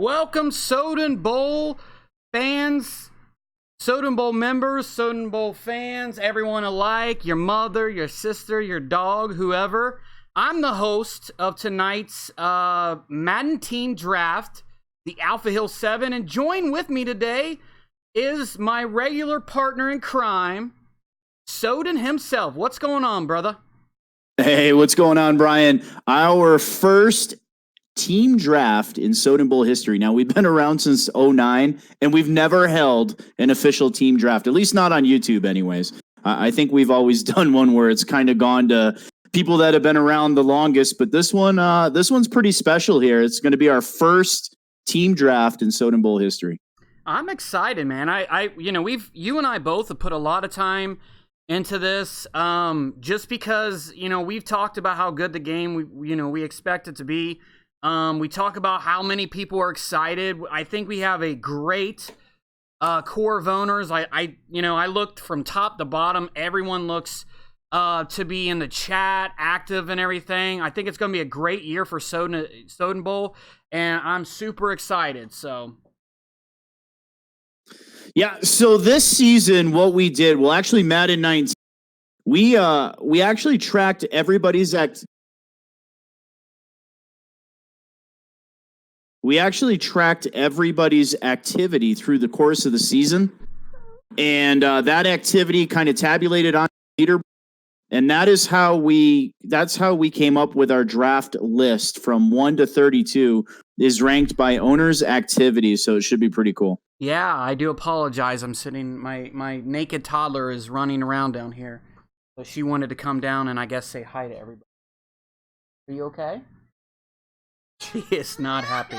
Welcome, Soden Bowl fans, Soden Bowl members, Soden Bowl fans, everyone alike, your mother, your sister, your dog, whoever. I'm the host of tonight's Madden Team Draft, the Alpha Hill 7, and join with me today is my regular partner in crime, Soden himself. What's going on, brother? Hey, what's going on, Brian? Our first team draft in Soden Bowl history. Now, we've been around since 2009, and we've never held an official team draft, at least not on YouTube anyways. I think we've always done one where it's kind of gone to people that have been around the longest, but this one's pretty special here. It's going to be our first team draft in Soden Bowl history. I'm excited, man. You and I both have put a lot of time into this, just because, we've talked about how good the game, we expect it to be. We talk about how many people are excited. I think we have a great core of owners. I looked from top to bottom. Everyone looks to be in the chat, active and everything. I think it's going to be a great year for Soden Bowl, and I'm super excited. So, yeah. So this season, what we did, well, actually, Madden 19, we actually tracked everybody's We actually tracked everybody's activity through the course of the season, and that activity kind of tabulated on leader, and that's how we came up with our draft list from 1 to 32 is ranked by owners' activity. So it should be pretty cool. Yeah, I do apologize. I'm sitting. My naked toddler is running around down here, so she wanted to come down and I guess say hi to everybody. Are you okay? She is not happy.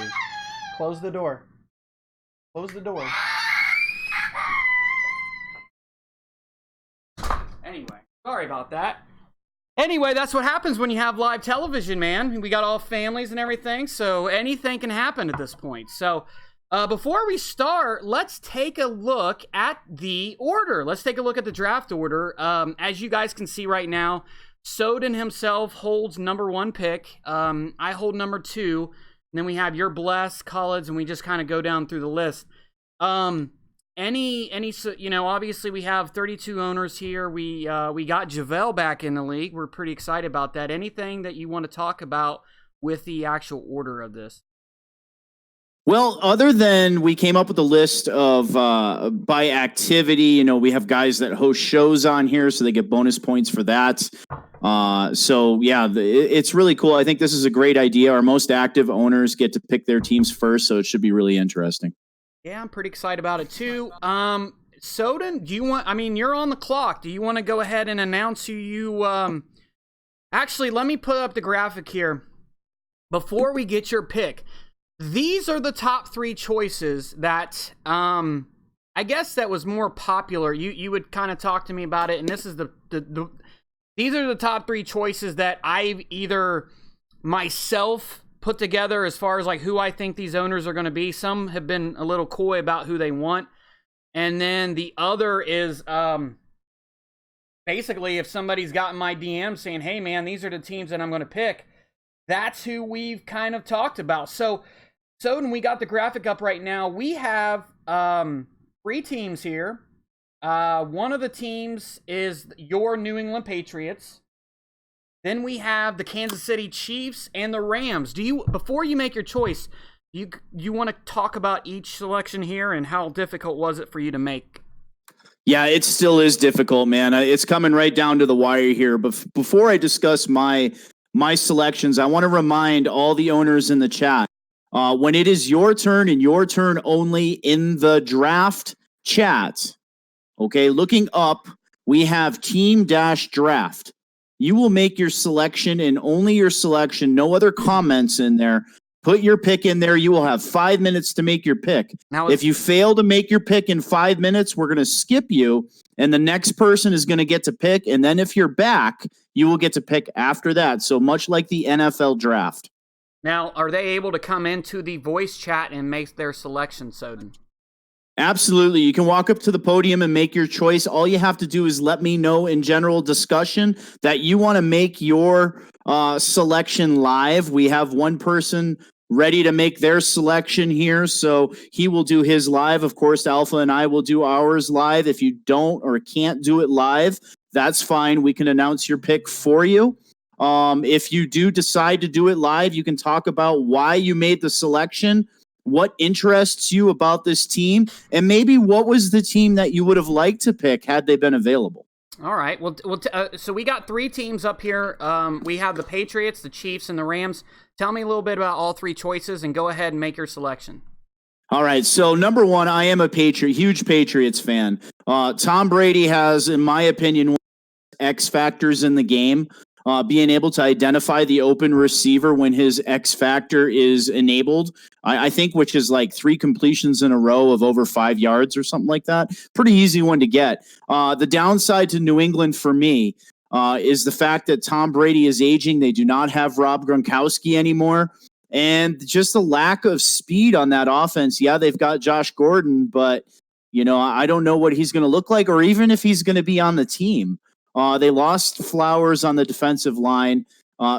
Close the door. Close the door. Anyway, sorry about that. Anyway, that's what happens when you have live television, man. We got all families and everything, so anything can happen at this point. So, before we start, let's take a look at the order. Let's take a look at the draft order. As you guys can see right now, Soden himself holds number 1 pick. I hold number 2. And then we have your blessed, Collins, and we just kind of go down through the list. Obviously we have 32 owners here. We got JaVale back in the league. We're pretty excited about that. Anything that you want to talk about with the actual order of this? Well, other than we came up with a list of by activity, we have guys that host shows on here, so they get bonus points for that. It's really cool. I think this is a great idea. Our most active owners get to pick their teams first, so it should be really interesting. Yeah, I'm pretty excited about it too. Soden, you're on the clock. Do you want to go ahead and announce who you Actually, let me put up the graphic here before we get your pick. These are the top 3 choices that I guess that was more popular. You would kind of talk to me about it, and this is these are the top 3 choices that I've either myself put together as far as like who I think these owners are going to be. Some have been a little coy about who they want, and then the other is basically if somebody's gotten my DM saying, "Hey man, these are the teams that I'm going to pick," that's who we've kind of talked about. So Soden, we got the graphic up right now. We have 3 teams here. One of the teams is your New England Patriots. Then we have the Kansas City Chiefs and the Rams. Before you make your choice, you want to talk about each selection here and how difficult was it for you to make? Yeah, it still is difficult, man. It's coming right down to the wire here. But before I discuss my selections, I want to remind all the owners in the chat, when it is your turn and your turn only in the draft chat, okay, looking up, we have team-draft. You will make your selection and only your selection, no other comments in there. Put your pick in there. You will have 5 minutes to make your pick. Now, if you fail to make your pick in 5 minutes, we're going to skip you, and the next person is going to get to pick. And then if you're back, you will get to pick after that. So much like the NFL draft. Now, are they able to come into the voice chat and make their selection, Soden? Absolutely. You can walk up to the podium and make your choice. All you have to do is let me know in general discussion that you want to make your selection live. We have one person ready to make their selection here, so he will do his live. Of course, Alpha and I will do ours live. If you don't or can't do it live, that's fine. We can announce your pick for you. If you do decide to do it live, you can talk about why you made the selection, what interests you about this team, and maybe what was the team that you would have liked to pick had they been available. All right. Well, so we got 3 teams up here. We have the Patriots, the Chiefs, and the Rams. Tell me a little bit about all 3 choices, and go ahead and make your selection. All right. So number one, I am a huge Patriots fan. Tom Brady has, in my opinion, one of the X factors in the game. Being able to identify the open receiver when his X factor is enabled, I think, which is like 3 completions in a row of over 5 yards or something like that. Pretty easy one to get. The downside to New England for me is the fact that Tom Brady is aging. They do not have Rob Gronkowski anymore. And just the lack of speed on that offense. Yeah, they've got Josh Gordon, but, I don't know what he's going to look like or even if he's going to be on the team. They lost Flowers on the defensive line.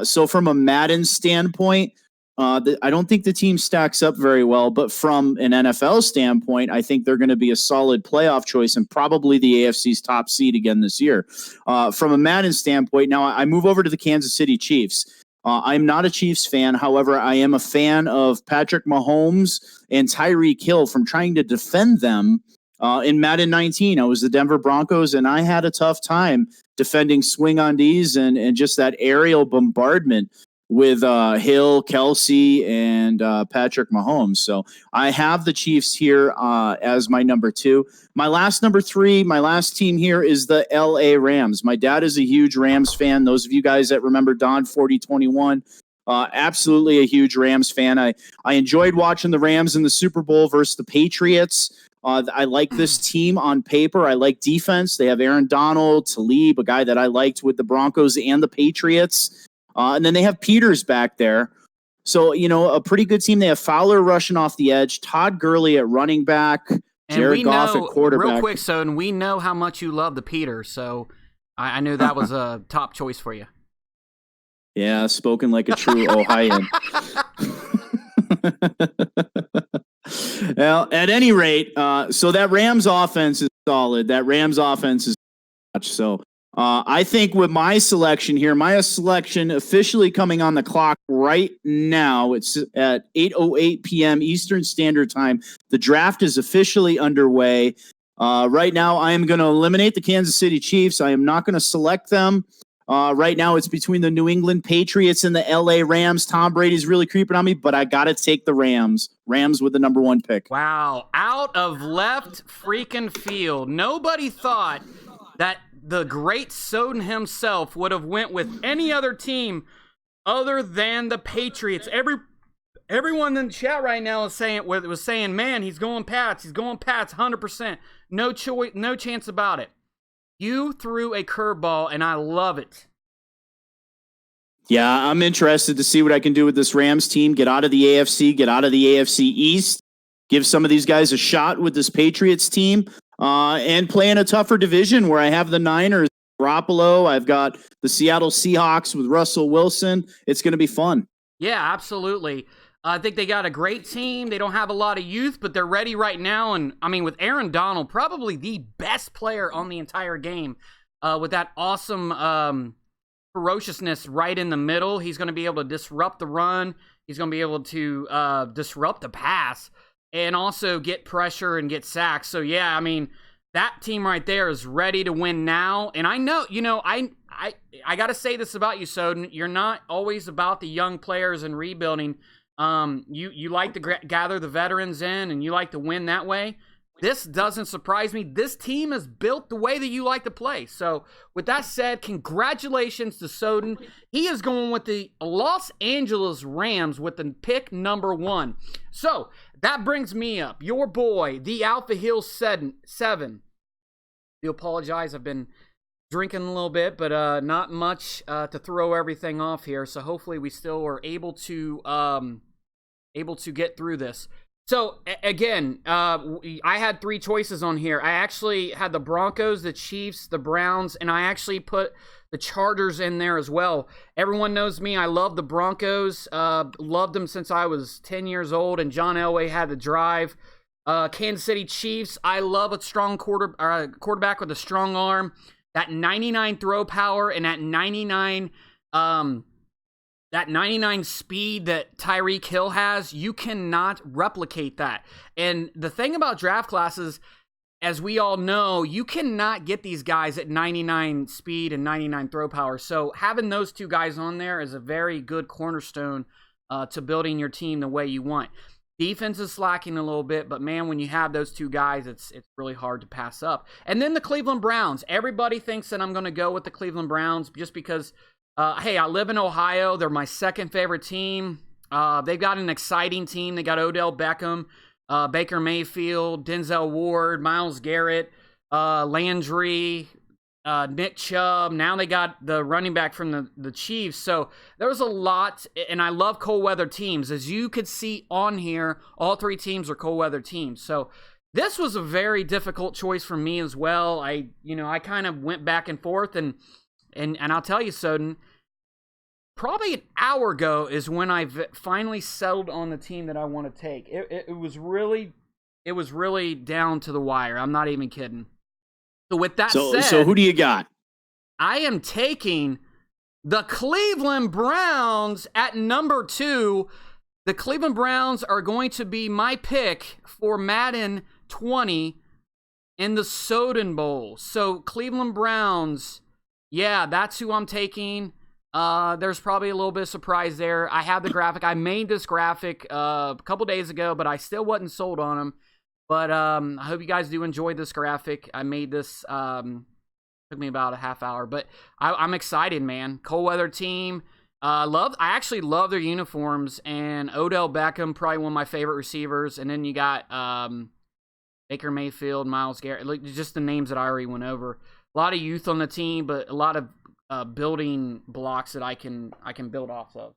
So from a Madden standpoint, I don't think the team stacks up very well. But from an NFL standpoint, I think they're going to be a solid playoff choice and probably the AFC's top seed again this year. From a Madden standpoint, now I move over to the Kansas City Chiefs. I'm not a Chiefs fan. However, I am a fan of Patrick Mahomes and Tyreek Hill from trying to defend them. In Madden 19, I was the Denver Broncos, and I had a tough time defending swing on D's and just that aerial bombardment with Hill, Kelsey, and Patrick Mahomes. So I have the Chiefs here as my number 2. My last number 3, my last team here is the LA Rams. My dad is a huge Rams fan. Those of you guys that remember Don 4021, absolutely a huge Rams fan. I enjoyed watching the Rams in the Super Bowl versus the Patriots. I like this team on paper. I like defense. They have Aaron Donald, Talib, a guy that I liked with the Broncos and the Patriots. And then they have Peters back there. So, a pretty good team. They have Fowler rushing off the edge, Todd Gurley at running back, Jared Goff at quarterback. Real quick, Soden, we know how much you love the Peters, so I knew that was a top choice for you. Yeah, spoken like a true Ohioan. Well, at any rate, so that Rams offense is solid. That Rams offense is so. I think with my selection here, my selection officially coming on the clock right now. It's at 8:08 p.m. Eastern Standard Time. The draft is officially underway. Right now, I am going to eliminate the Kansas City Chiefs. I am not going to select them. Right now, it's between the New England Patriots and the LA Rams. Tom Brady's really creeping on me, but I got to take the Rams. Rams with the number 1 pick. Wow. Out of left freaking field. Nobody thought that the great Soden himself would have went with any other team other than the Patriots. Everyone in the chat right now was saying, man, he's going Pats. He's going Pats 100%. No chance about it. You threw a curveball, and I love it. Yeah, I'm interested to see what I can do with this Rams team. Get out of the AFC, get out of the AFC East, give some of these guys a shot with this Patriots team, and play in a tougher division where I have the Niners, Garoppolo. I've got the Seattle Seahawks with Russell Wilson. It's going to be fun. Yeah, absolutely. I think they got a great team. They don't have a lot of youth, but they're ready right now. And, I mean, with Aaron Donald, probably the best player on the entire game, with that awesome ferociousness right in the middle. He's going to be able to disrupt the run. He's going to be able to disrupt the pass and also get pressure and get sacks. So, yeah, I mean, that team right there is ready to win now. And I know, I got to say this about you, Soden. You're not always about the young players and rebuilding. You like to gather the veterans in, and you like to win that way. This doesn't surprise me. This team is built the way that you like to play. So, with that said, congratulations to Soden. He is going with the Los Angeles Rams with the pick number 1. So, that brings me up. Your boy, the Alpha Hill 7. Do apologize. I've been drinking a little bit, but not much to throw everything off here. So, hopefully, we still are able to get through this. So, again, I had 3 choices on here. I actually had the Broncos, the Chiefs, the Browns, and I actually put the Chargers in there as well. Everyone knows me. I love the Broncos. Loved them since I was 10 years old, and John Elway had the drive. Kansas City Chiefs, I love a strong quarterback with a strong arm. That 99 throw power and that 99 speed that Tyreek Hill has, you cannot replicate that. And the thing about draft classes, as we all know, you cannot get these guys at 99 speed and 99 throw power. So having those 2 guys on there is a very good cornerstone to building your team the way you want. Defense is slacking a little bit, but man, when you have those 2 guys, it's really hard to pass up. And then the Cleveland Browns. Everybody thinks that I'm going to go with the Cleveland Browns just because hey, I live in Ohio. They're my second favorite team. They've got an exciting team. They got Odell Beckham, Baker Mayfield, Denzel Ward, Myles Garrett, Landry, Nick Chubb. Now they got the running back from the Chiefs. So there's a lot, and I love cold weather teams. As you could see on here, all 3 teams are cold weather teams. So this was a very difficult choice for me as well. I kind of went back and forth, and I'll tell you, Soden, probably an hour ago is when I finally settled on the team that I want to take. It was really down to the wire. I'm not even kidding. So with that said, so who do you got? I am taking the Cleveland Browns at number 2. The Cleveland Browns are going to be my pick for Madden 20 in the Soden Bowl. So Cleveland Browns, yeah, that's who I'm taking. There's probably a little bit of surprise there. I have the graphic. I made this graphic a couple days ago, but I still wasn't sold on them. But I hope you guys do enjoy this graphic. I made this, took me about a half hour, but I'm excited, man. Cold weather team. I actually love their uniforms, and Odell Beckham, probably one of my favorite receivers. And then you got Baker Mayfield, Myles Garrett, just the names that I already went over. A lot of youth on the team, but a lot of building blocks that I can build off of.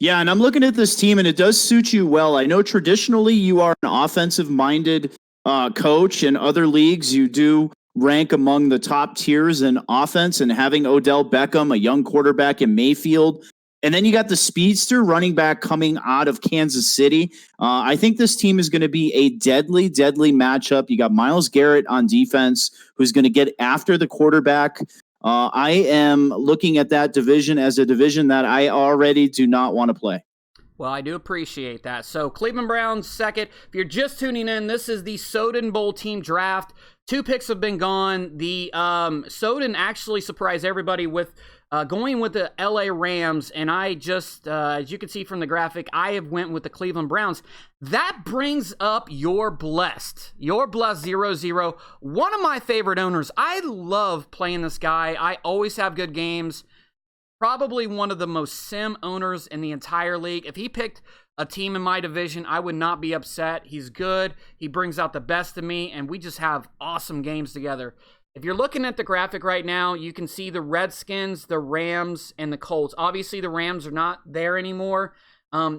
Yeah, and I'm looking at this team, and it does suit you well. I know traditionally you are an offensive-minded coach. In other leagues, you do rank among the top tiers in offense, and having Odell Beckham, a young quarterback in Mayfield, and then you got the speedster running back coming out of Kansas City. I think this team is going to be a deadly, deadly matchup. You got Myles Garrett on defense, who's going to get after the quarterback. I am looking at that division as a division that I already do not want to play. Well, I do appreciate that. So Cleveland Browns second. If you're just tuning in, this is the Soden Bowl team draft. 2 picks have been gone. The Soden actually surprised everybody with going with the LA Rams, and I just, as you can see from the graphic, I have went with the Cleveland Browns. That brings up Your Blessed 00, one of my favorite owners. I love playing this guy. I always have good games. Probably one of the most sim owners in the entire league. If he picked a team in my division, I would not be upset. He's good. He brings out the best of me, and we just have awesome games together. If you're looking at the graphic right now, you can see the Redskins, the Rams, and the Colts. Obviously, the Rams are not there anymore.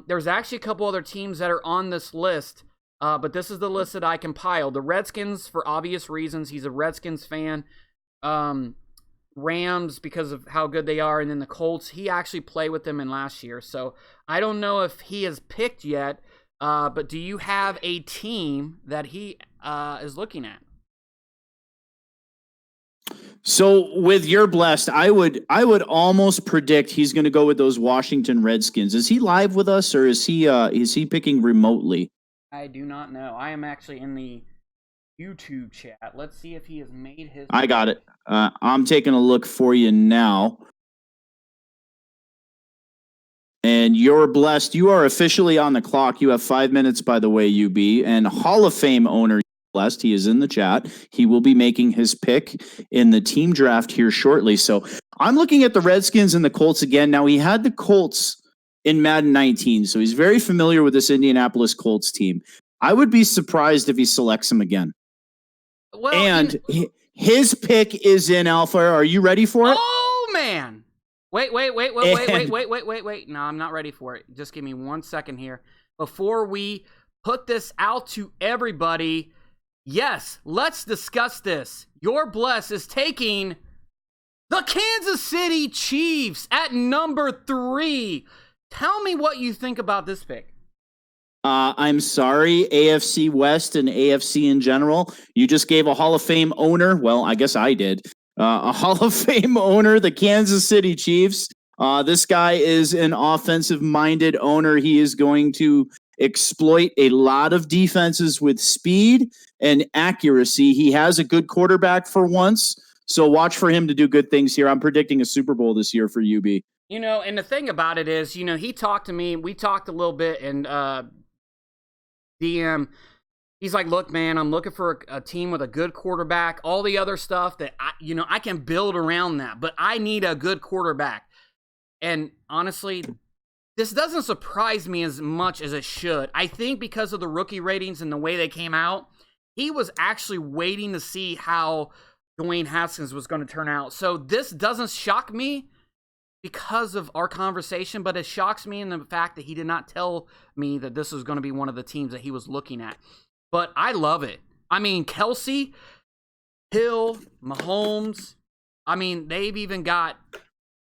There's actually a couple other teams that are on this list, but this is the list that I compiled. The Redskins, for obvious reasons. He's a Redskins fan. Rams, because of how good they are, and then the Colts. He actually played with them in last year, so I don't know if he has picked yet, but do you have a team that he is looking at? So with Your Blessed, I would almost predict he's going to go with those Washington Redskins. Is he live with us, or is he picking remotely? I do not know. I am actually in the YouTube chat. Let's see if he has made his. I got it. I'm taking a look for you now. And You're Blessed. You are officially on the clock. You have 5 minutes, by the way, UB. And Hall of Fame owner blessed. He is in the chat. He will be making his pick in the team draft here shortly. So I'm looking at the Redskins and the Colts again. Now, he had the Colts in Madden 19, so he's very familiar with this Indianapolis Colts team. I would be surprised if he selects them again. Well, and his pick is in Alpha. Are you ready for it? Oh, man. Wait. No, I'm not ready for it. Just give me 1 second here. Before we put this out to everybody, yes, let's discuss this. Your Bless is taking the Kansas City Chiefs at number 3. Tell me what you think about this pick. I'm sorry, AFC West and AFC in general. You just gave a Hall of Fame owner. Well, I guess I did. A Hall of Fame owner, the Kansas City Chiefs. This guy is an offensive-minded owner. He is going to exploit a lot of defenses with speed and accuracy. He has a good quarterback for once, so watch for him to do good things here. I'm predicting a Super Bowl this year for UB. You know, and the thing about it is, you know, he talked to me. We talked a little bit, and DM, he's like, look, man, I'm looking for a team with a good quarterback. All the other stuff that, I can build around that, but I need a good quarterback. And honestly, this doesn't surprise me as much as it should. I think because of the rookie ratings and the way they came out, he was actually waiting to see how Dwayne Haskins was going to turn out. So this doesn't shock me because of our conversation, but it shocks me in the fact that he did not tell me that this was going to be one of the teams that he was looking at. But I love it. I mean, Kelsey, Hill, Mahomes, I mean, they've even got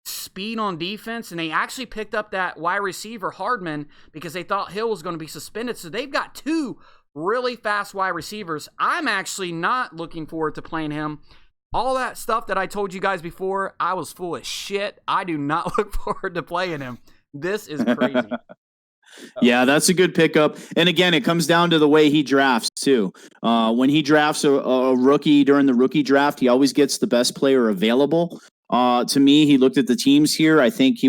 speed on defense, and they actually picked up that wide receiver, Hardman, because they thought Hill was going to be suspended. So they've got 2 really fast wide receivers. I'm actually not looking forward to playing him. All that stuff that I told you guys before, I was full of shit. I do not look forward to playing him. This is crazy. Yeah, that's a good pickup. And again, it comes down to the way he drafts, too. When he drafts a rookie during the rookie draft, he always gets the best player available. To me, he looked at the teams here. I think he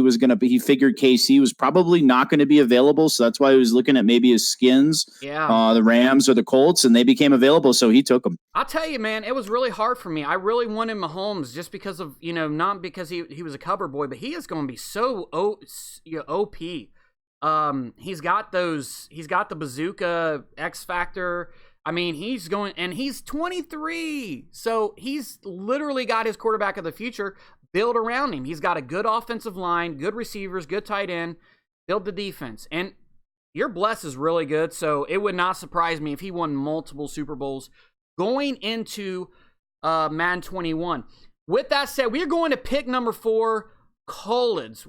figured KC was probably not going to be available. So that's why he was looking at maybe his Skins, the Rams or the Colts, and they became available. So he took them. I'll tell you, man, it was really hard for me. I really wanted Mahomes just because of, not because he was a cover boy, but he is going to be so OP. He's got the bazooka X factor. I mean, he's 23. So he's literally got his quarterback of the future built around him. He's got a good offensive line, good receivers, good tight end, build the defense. And your Bless is really good, so it would not surprise me if he won multiple Super Bowls going into Madden 21. With that said, we're going to pick number 4, COWBOYS.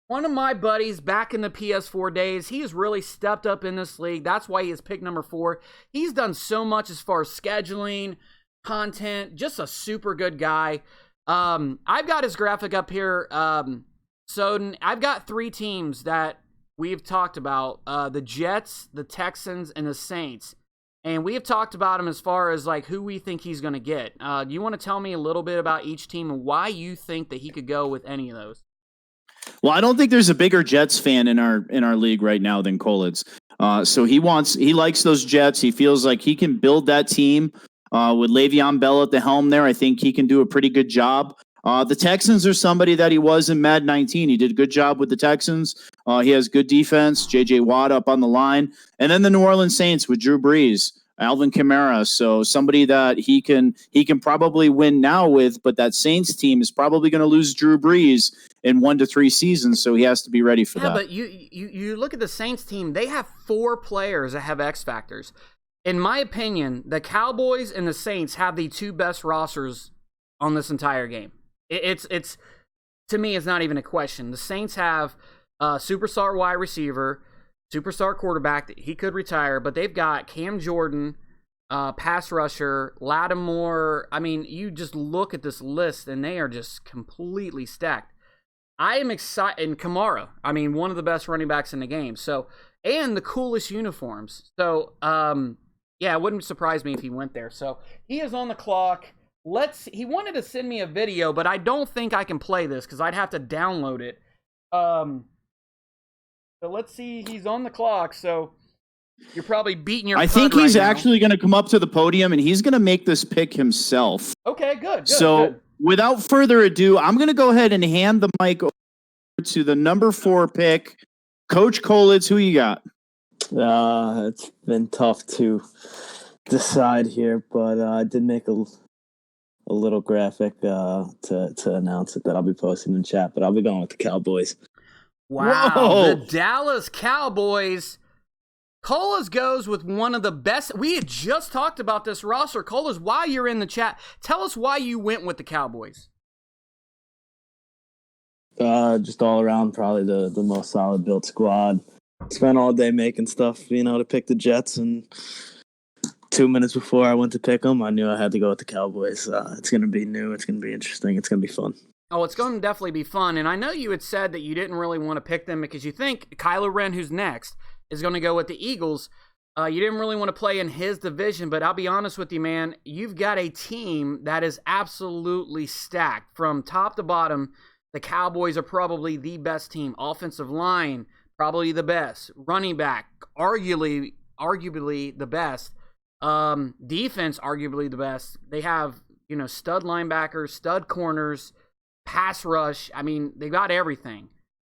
One of my buddies back in the PS4 days, he has really stepped up in this league. That's why he is pick number 4. He's done so much as far as scheduling, content, just a super good guy. I've got his graphic up here, Soden. I've got 3 teams that we've talked about, the Jets, the Texans, and the Saints. And we have talked about him as far as like who we think he's going to get. Do you want to tell me a little bit about each team and why you think that he could go with any of those? Well, I don't think there's a bigger Jets fan in our league right now than COWBOYS. So he likes those Jets. He feels like he can build that team with Le'Veon Bell at the helm there. I think he can do a pretty good job. The Texans are somebody that he was in Madden 19. He did a good job with the Texans. He has good defense. J.J. Watt up on the line. And then the New Orleans Saints with Drew Brees, Alvin Kamara. So somebody that he can probably win now with, but that Saints team is probably going to lose Drew Brees in 1 to 3 seasons. So he has to be ready for that. Yeah, but you look at the Saints team, they have 4 players that have X factors. In my opinion, the Cowboys and the Saints have the 2 best rosters on this entire game. It's to me, it's not even a question. The Saints have a superstar wide receiver, superstar quarterback that he could retire, but they've got Cam Jordan, pass rusher, Lattimore. I mean, you just look at this list, and they are just completely stacked. I am excited. And Kamara, I mean, one of the best running backs in the game. So, and the coolest uniforms. So, yeah, it wouldn't surprise me if he went there. So, he is on the clock. He wanted to send me a video, but I don't think I can play this because I'd have to download it. So let's see. He's on the clock. So You're probably beating your I pud think right he's now. actually going to come up to the podium, and he's going to make this pick himself. Okay, good. So without further ado, I'm going to go ahead and hand the mic over to the number 4 pick. Coach Kolitz, who you got? It's been tough to decide here, but I did make a little graphic to announce it that I'll be posting in chat, but I'll be going with the Cowboys. Wow, Whoa. the Dallas Cowboys. Colas goes with one of the best. We had just talked about this roster. Colas, while you're in the chat, tell us why you went with the Cowboys. Just all around, probably the most solid built squad. Spent all day making stuff, to pick the Jets, and 2 minutes before I went to pick them, I knew I had to go with the Cowboys. It's going to be new. It's going to be interesting. It's going to be fun. Oh, it's going to definitely be fun. And I know you had said that you didn't really want to pick them because you think Kylo Ren, who's next, is going to go with the Eagles. You didn't really want to play in his division, but I'll be honest with you, man. You've got a team that is absolutely stacked. From top to bottom, the Cowboys are probably the best team. Offensive line, probably the best. Running back, arguably the best. Defense, arguably the best. They have, stud linebackers, stud corners, pass rush. I mean, they got everything.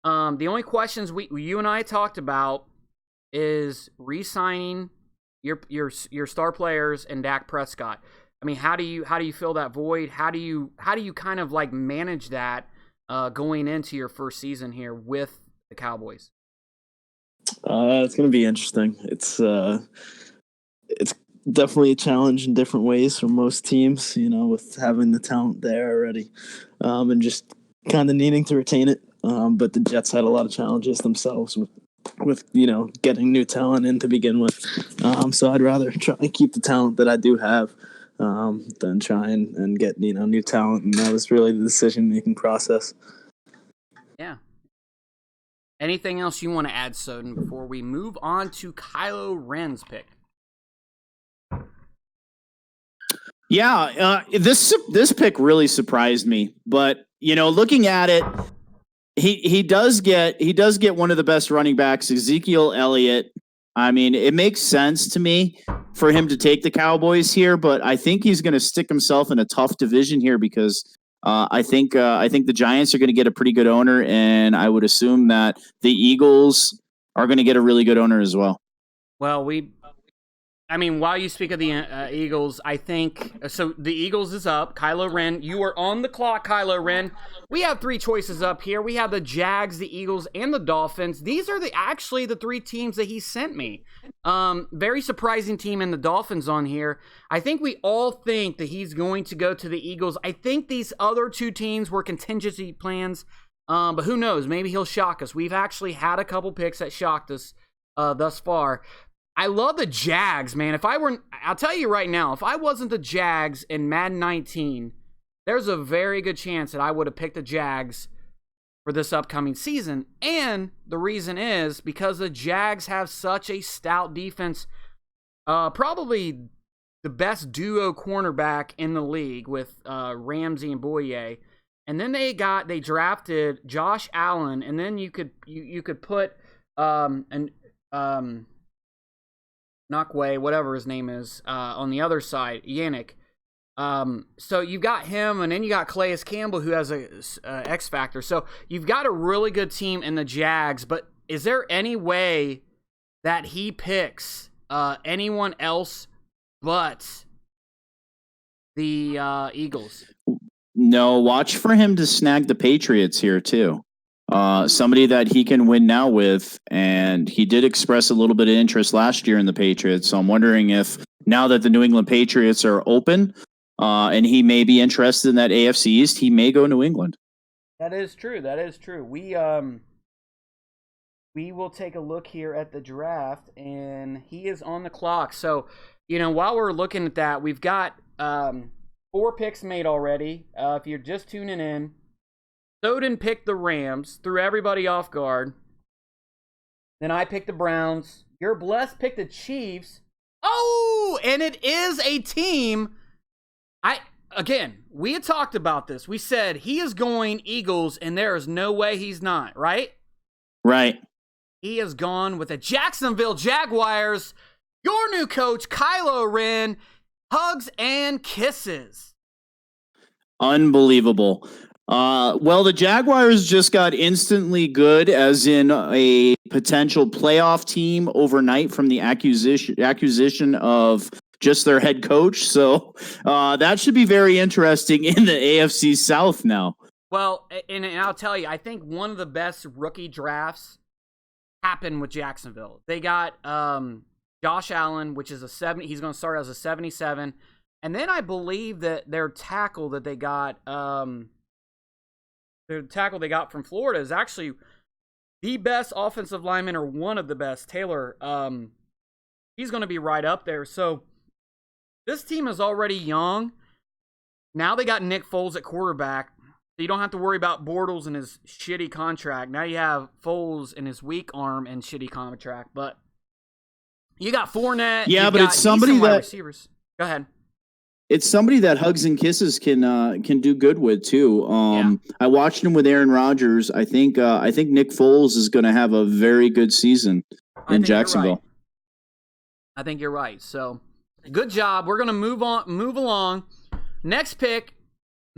The only questions you and I talked about is re-signing your star players and Dak Prescott. I mean, how do you fill that void? How do you kind of like manage that going into your first season here with the Cowboys? It's going to be interesting. It's definitely a challenge in different ways for most teams, with having the talent there already, and just kind of needing to retain it. But the Jets had a lot of challenges themselves with getting new talent in to begin with. So I'd rather try and keep the talent that I do have than try and get new talent. And that was really the decision-making process. Yeah. Anything else you want to add, Soden, before we move on to Kylo Ren's pick? Yeah, this pick really surprised me. But looking at it, he does get one of the best running backs, Ezekiel Elliott. I mean, it makes sense to me for him to take the Cowboys here, but I think he's going to stick himself in a tough division here because I think the Giants are going to get a pretty good owner, and I would assume that the Eagles are going to get a really good owner as well. Well, while you speak of the Eagles, I think so. The Eagles is up. Kylo Ren, you are on the clock, Kylo Ren. We have 3 choices up here. We have the Jags, the Eagles, and the Dolphins. These are actually the 3 teams that he sent me. Very surprising team in the Dolphins on here. I think we all think that he's going to go to the Eagles. I think these other 2 teams were contingency plans, but who knows? Maybe he'll shock us. We've actually had a couple picks that shocked us thus far. I love the Jags, man. I'll tell you right now, if I wasn't the Jags in Madden 19, there's a very good chance that I would have picked the Jags for this upcoming season. And the reason is because the Jags have such a stout defense, probably the best duo cornerback in the league with Ramsey and Boye. And then they drafted Josh Allen, and then you could put Nakwe, whatever his name is, on the other side, Yannick. So you've got him, and then you got Calais Campbell, who has a X factor. So you've got a really good team in the Jags, but is there any way that he picks anyone else but the Eagles? No, watch for him to snag the Patriots here too. Somebody that he can win now with, and he did express a little bit of interest last year in the Patriots. So I'm wondering if now that the New England Patriots are open, and he may be interested in that AFC East, he may go New England. That is true. We will take a look here at the draft, and he is on the clock. So, while we're looking at that, we've got 4 picks made already. If you're just tuning in, Soden picked the Rams, threw everybody off guard. Then I picked the Browns. Your Blessed picked the Chiefs. Oh, and it is a team. We had talked about this. We said he is going Eagles, and there is no way he's not, right? Right. He has gone with the Jacksonville Jaguars. Your new coach, Kylo Ren. Hugs and kisses. Unbelievable. Well, the Jaguars just got instantly good, as in a potential playoff team overnight from the acquisition of just their head coach. So that should be very interesting in the AFC South now. Well, and I'll tell you, I think one of the best rookie drafts happened with Jacksonville. They got Josh Allen, which is a 70. He's going to start as a 77. And then I believe that their tackle that they got, from Florida is actually the best offensive lineman, or one of the best. Taylor, he's going to be right up there. So this team is already young. Now they got Nick Foles at quarterback. So you don't have to worry about Bortles and his shitty contract. Now you have Foles and his weak arm and shitty contract. But you got Fournette. Yeah, but it's somebody that receivers. Go ahead. It's somebody that Hugs and Kisses can do good with too. I watched him with Aaron Rodgers. I think Nick Foles is going to have a very good season in Jacksonville. I think you're right. So good job. We're going to move along. Next pick,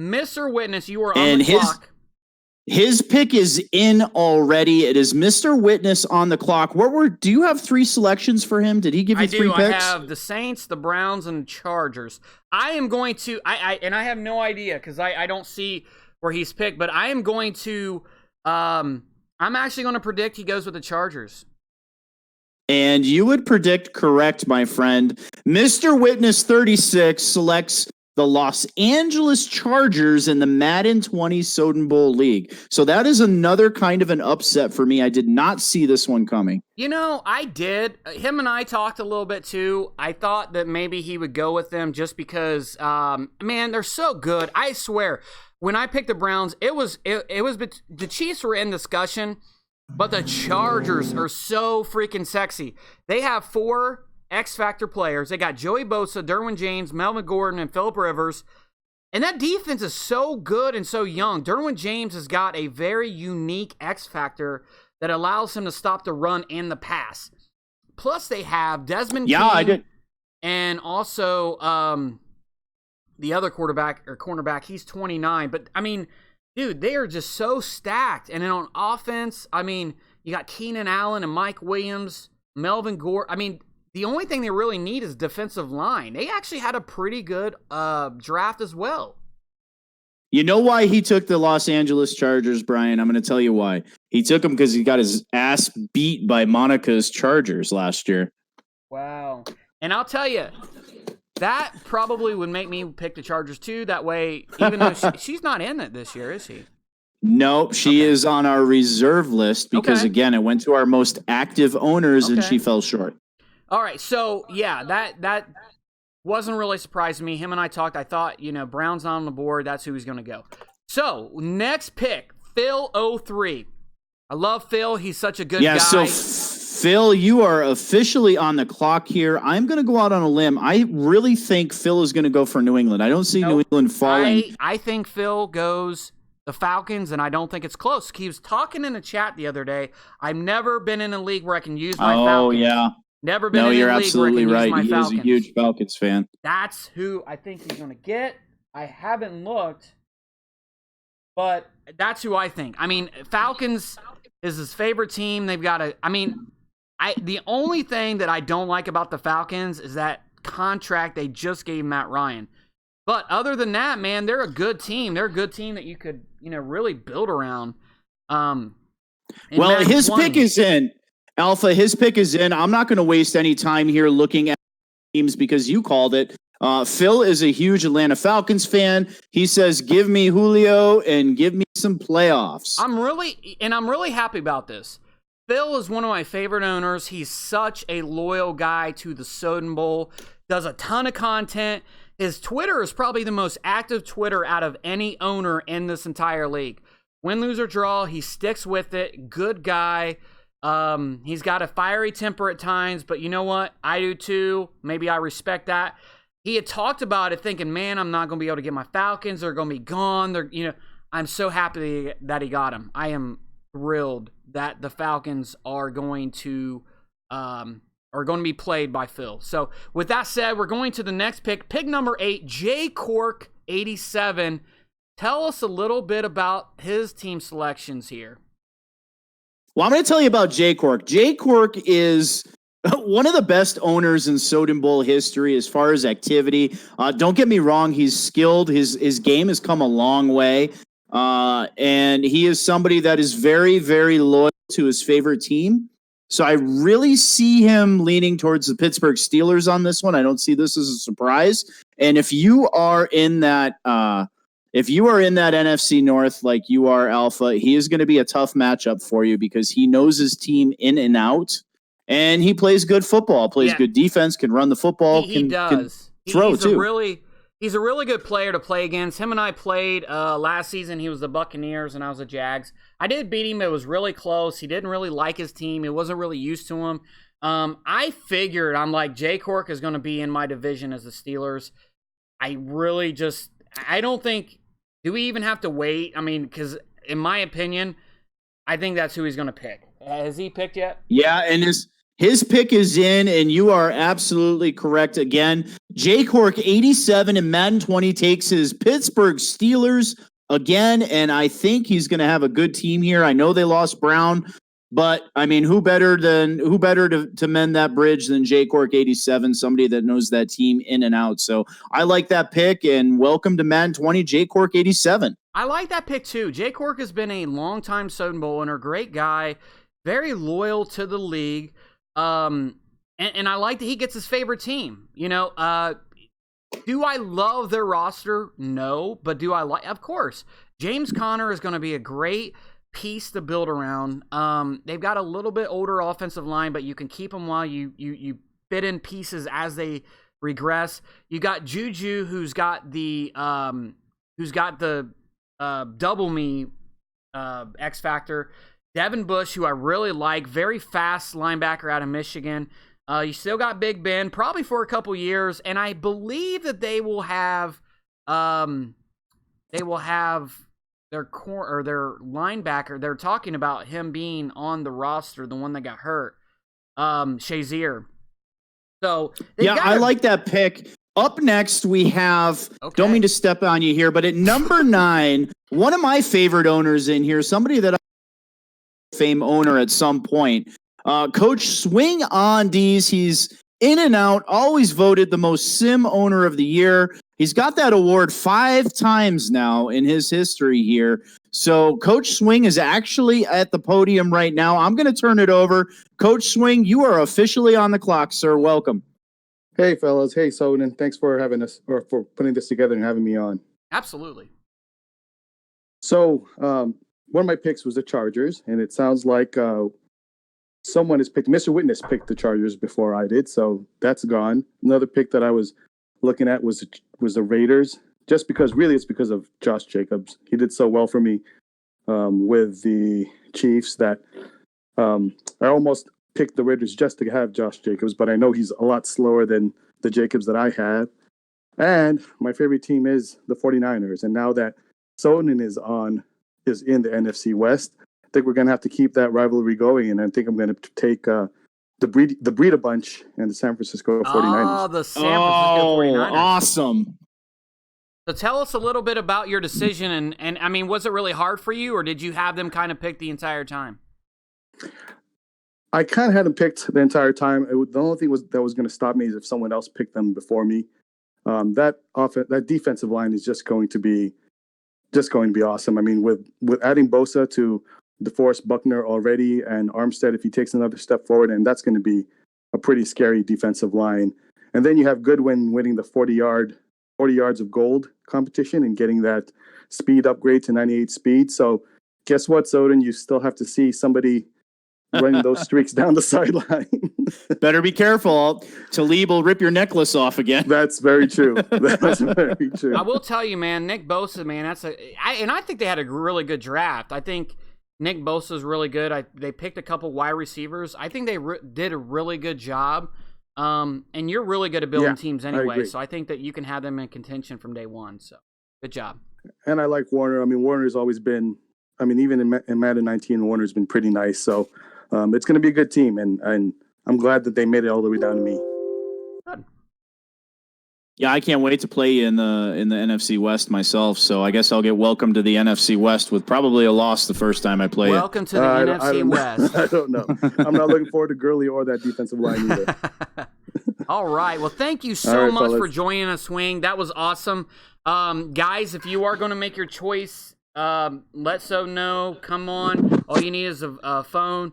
Mr. Witness. You are on the clock. His pick is in already. It is Mr. Witness on the clock. Do you have 3 selections for him? Did he give you 3 picks? I have the Saints, the Browns, and the Chargers. I am going to, I have no idea because I don't see where he's picked, but I am going to, I'm actually going to predict he goes with the Chargers. And you would predict correct, my friend. Mr. Witness 36 selects the Los Angeles Chargers in the Madden 20 Soden Bowl League. So that is another kind of an upset for me. I did not see this one coming. You know, I did. Him and I talked a little bit too. I thought that maybe he would go with them just because, man, they're so good. I swear, when I picked the Browns, it was the Chiefs were in discussion, but the Chargers are so freaking sexy. They have 4 X-Factor players. They got Joey Bosa, Derwin James, Melvin Gordon, and Phillip Rivers. And that defense is so good and so young. Derwin James has got a very unique X-Factor that allows him to stop the run and the pass. Plus, they have Desmond King and also the other cornerback. He's 29. But, I mean, dude, they are just so stacked. And then on offense, I mean, you got Keenan Allen and Mike Williams, Melvin Gordon. I mean, the only thing they really need is defensive line. They actually had a pretty good draft as well. You know why he took the Los Angeles Chargers, Brian? I'm going to tell you why. He took them because he got his ass beat by Monica's Chargers last year. Wow. And I'll tell you, that probably would make me pick the Chargers too. That way, even though she's not in it this year, is she? No, she is on our reserve list because, again, it went to our most active owners and she fell short. All right, so yeah, that wasn't really surprising me. Him and I talked. I thought, Brown's not on the board. That's who he's going to go. So next pick, Phil 03. I love Phil. He's such a good guy. So Phil, you are officially on the clock here. I'm going to go out on a limb. I really think Phil is going to go for New England. I don't see New England falling. I think Phil goes the Falcons, and I don't think it's close. He was talking in the chat the other day. I've never been in a league where I can use my Falcons. Oh, yeah. Never been in a league where I can use my Falcons. No, you're absolutely right. He is a huge Falcons fan. That's who I think he's going to get. I haven't looked, but that's who I think. I mean, Falcons is his favorite team. They've got the only thing that I don't like about the Falcons is that contract they just gave Matt Ryan. But other than that, man, they're a good team. They're a good team that you could, really build around. Well, his pick is in. Alpha, his pick is in. I'm not going to waste any time here looking at teams because you called it. Phil is a huge Atlanta Falcons fan. He says, give me Julio and give me some playoffs. I'm really happy about this. Phil is one of my favorite owners. He's such a loyal guy to the Soden Bowl. Does a ton of content. His Twitter is probably the most active Twitter out of any owner in this entire league. Win, lose, or draw, he sticks with it. Good guy. He's got a fiery temper at times, but you know what? I do too. Maybe I respect that. He had talked about it thinking, man, I'm not going to be able to get my Falcons. They're going to be gone. I'm so happy that he got him. I am thrilled that the Falcons are going to be played by Phil. So with that said, we're going to the next pick. Pick number 8, J Cork 87. Tell us a little bit about his team selections here. Well, I'm going to tell you about J Cork. J Cork is one of the best owners in Soden Bowl history as far as activity. Don't get me wrong, he's skilled. His game has come a long way. And he is somebody that is very, very loyal to his favorite team. So I really see him leaning towards the Pittsburgh Steelers on this one. I don't see this as a surprise. And if you are in that NFC North like you are, Alpha, he is going to be a tough matchup for you because he knows his team in and out, and he plays good football, plays good defense, can run the football, he does. Can throw he's too. He's a really good player to play against. Him and I played last season. He was the Buccaneers and I was the Jags. I did beat him. It was really close. He didn't really like his team. He wasn't really used to him. I figured, I'm like, J Cork is going to be in my division as the Steelers. I don't think, do we even have to wait? I mean, because in my opinion, I think that's who he's going to pick. Has he picked yet? Yeah, and his pick is in, and you are absolutely correct again. J Cork 87 and Madden 20 takes his Pittsburgh Steelers again, and I think he's going to have a good team here. I know they lost Brown, but I mean, who better to mend that bridge than J Cork 87, somebody that knows that team in and out. So I like that pick, and welcome to Madden 20, J Cork 87. I like that pick too. J Cork has been a longtime Soden Bowl owner, great guy, very loyal to the league. And I like that he gets his favorite team. You know, do I love their roster? No, but do I like? Of course, James Conner is going to be a great piece to build around. They've got a little bit older offensive line, but you can keep them while you fit in pieces as they regress. You got Juju, who's got the double me X factor. Devin Bush, who I really like, very fast linebacker out of Michigan. You still got Big Ben, probably for a couple years, and I believe that they will have their linebacker. They're talking about him being on the roster, the one that got hurt, Shazier. So I like that pick. Up next, we have, don't mean to step on you here, but at number 9, one of my favorite owners in here, somebody that fame owner at some point. Coach Swing on D's. He's in and out, always voted the most sim owner of the year. He's got that award 5 times now in his history here. So Coach Swing is actually at the podium right now. I'm going to turn it over. Coach Swing, you are officially on the clock, sir. Welcome. Hey, fellas. Hey, Soden. Thanks for having us, or for putting this together and having me on. Absolutely. So, one of my picks was the Chargers, and it sounds like someone has picked. Mr. Witness picked the Chargers before I did, so that's gone. Another pick that I was looking at was the Raiders, just because really it's because of Josh Jacobs. He did so well for me with the Chiefs that I almost picked the Raiders just to have Josh Jacobs, but I know he's a lot slower than the Jacobs that I had. And my favorite team is the 49ers, and now that Soden is in the NFC West, I think we're going to have to keep that rivalry going, and I think I'm going to take the Breida Bunch and the San Francisco 49ers. Oh, the San Francisco 49ers. Awesome. So tell us a little bit about your decision, and I mean, was it really hard for you, or did you have them kind of pick the entire time? I kind of had them picked the entire time. The only thing that was going to stop me is if someone else picked them before me. That defensive line is just going to be awesome. I mean, with adding Bosa to DeForest Buckner already, and Armstead, if he takes another step forward, and that's going to be a pretty scary defensive line. And then you have Goodwin winning the 40 yards of gold competition and getting that speed upgrade to 98 speed. So guess what, Soden? You still have to see somebody running those streaks down the sideline. Better be careful. Talib will rip your necklace off again. That's very true. That's very true. I will tell you, man, Nick Bosa, man, I think they had a really good draft. I think Nick Bosa is really good. They picked a couple wide receivers. I think they did a really good job. And you're really good at building teams anyway, so I think that you can have them in contention from day one. So good job. And I like Warner. I mean, Warner's always been I mean, even in Madden 19, Warner's been pretty nice. So it's going to be a good team, and I'm glad that they made it all the way down to me. Good. Yeah, I can't wait to play in the NFC West myself. So I guess I'll get welcomed to the NFC West with probably a loss the first time I play it. Welcome to the NFC West. I don't know. I'm not looking forward to Gurley or that defensive line either. All right. Well, thank you so much fellas. for joining us, Swing. That was awesome. Guys, if you are going to make your choice, let So know. Come on. All you need is a phone.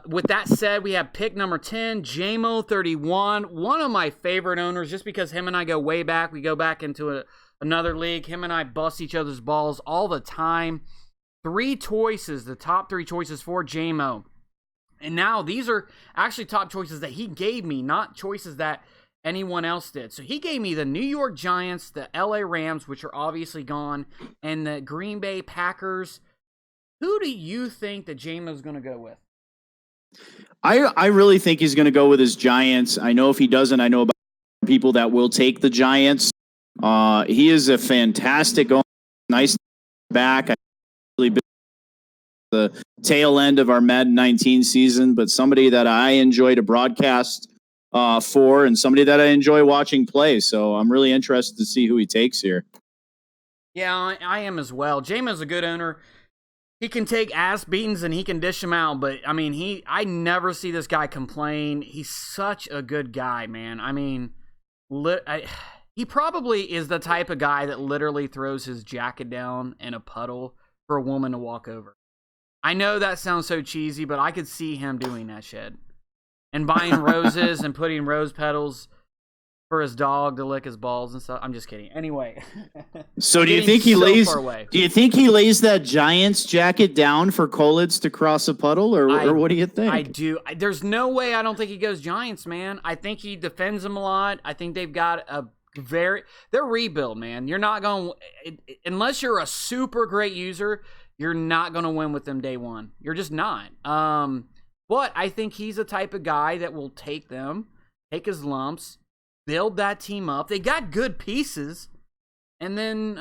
With that said, we have pick number 10, JMO31, one of my favorite owners, just because him and I go way back. We go back into another league. Him and I bust each other's balls all the time. 3 choices, the top 3 choices for JMO. And now these are actually top choices that he gave me, not choices that anyone else did. So he gave me the New York Giants, the LA Rams, which are obviously gone, and the Green Bay Packers. Who do you think that JMO's going to go with? I really think he's going to go with his Giants. I know if he doesn't, I know about people that will take the Giants. He is a fantastic owner, nice back. I really been the tail end of our Madden 19 season, but somebody that I enjoy to broadcast for, and somebody that I enjoy watching play. So I'm really interested to see who he takes here. Yeah, I am as well. JMO's a good owner. He can take ass beatings and he can dish them out, but I mean, I never see this guy complain. He's such a good guy, man. I mean, he probably is the type of guy that literally throws his jacket down in a puddle for a woman to walk over. I know that sounds so cheesy, but I could see him doing that shit. And buying roses and putting rose petals for his dog to lick his balls and stuff. I'm just kidding. Anyway. So do you think he lays that Giants jacket down for Kolitz to cross a puddle, or what do you think? I do. There's no way I don't think he goes Giants, man. I think he defends them a lot. I think they've got they're rebuild, man. You're not going to, unless you're a super great user, you're not going to win with them day one. You're just not. But I think he's the type of guy that will take his lumps, build that team up. They got good pieces, and then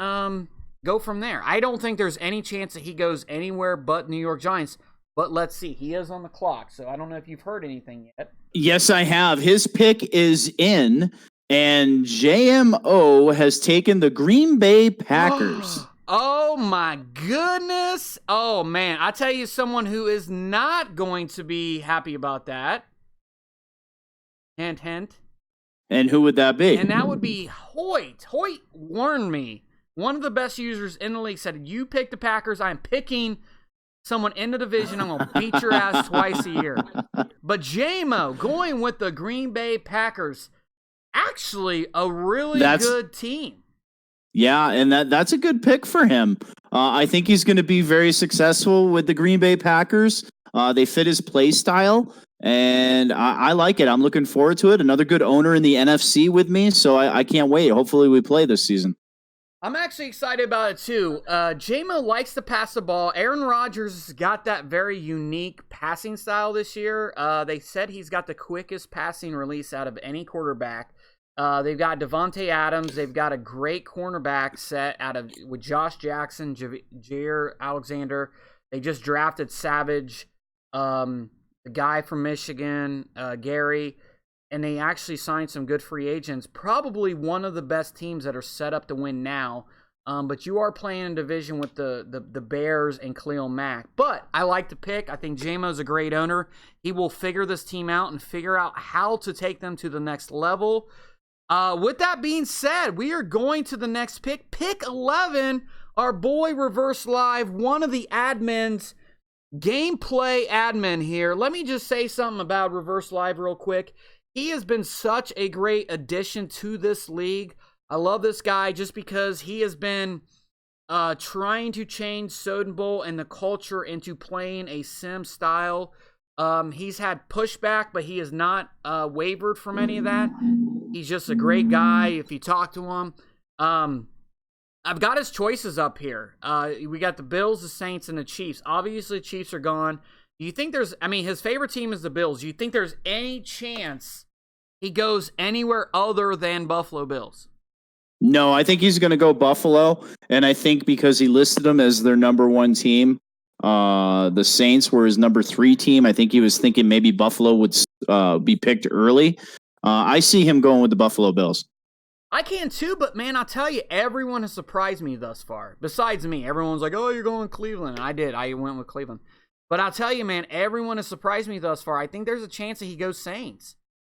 go from there. I don't think there's any chance that he goes anywhere but New York Giants. But let's see. He is on the clock, so I don't know if you've heard anything yet. Yes, I have. His pick is in, and JMO has taken the Green Bay Packers. Oh, my goodness. Oh, man. I tell you someone who is not going to be happy about that. Hint, hint. And who would that be? And that would be Hoyt. Hoyt warned me. One of the best users in the league said, you pick the Packers. I'm picking someone in the division. I'm going to beat your ass twice a year. But JMO going with the Green Bay Packers. Actually, a really good team. Yeah, and that's a good pick for him. I think he's going to be very successful with the Green Bay Packers. They fit his play style, and I like it. I'm looking forward to it. Another good owner in the NFC with me, so I can't wait. Hopefully we play this season. I'm actually excited about it, too. JMO likes to pass the ball. Aaron Rodgers has got that very unique passing style this year. They said he's got the quickest passing release out of any quarterback. They've got Devontae Adams. They've got a great cornerback set with Josh Jackson, Jair Alexander. They just drafted Savage, the guy from Michigan, Gary, and they actually signed some good free agents. Probably one of the best teams that are set up to win now. But you are playing in division with the Bears and Khalil Mack. But I like the pick. I think JMO's a great owner. He will figure this team out and figure out how to take them to the next level. With that being said, we are going to the next pick. Pick 11, our boy Reverse Live, one of the admins, gameplay admin here. Let me just say something about Reverse Live real quick. He has been such a great addition to this league. I love this guy just because he has been trying to change Soden Bowl and the culture into playing a sim style. He's had pushback, but he has not wavered from any of that. He's just a great guy if you talk to him. I've got his choices up here. We got the Bills, the Saints, and the Chiefs. Obviously, the Chiefs are gone. Do you think his favorite team is the Bills. Do you think there's any chance he goes anywhere other than Buffalo Bills? No, I think he's going to go Buffalo, and I think because he listed them as their number one team, the Saints were his number 3 team. I think he was thinking maybe Buffalo would be picked early. I see him going with the Buffalo Bills. I can too, but man, I'll tell you, everyone has surprised me thus far. Besides me, everyone's like, "Oh, you're going Cleveland." And I did. I went with Cleveland. But I'll tell you, man, everyone has surprised me thus far. I think there's a chance that he goes Saints.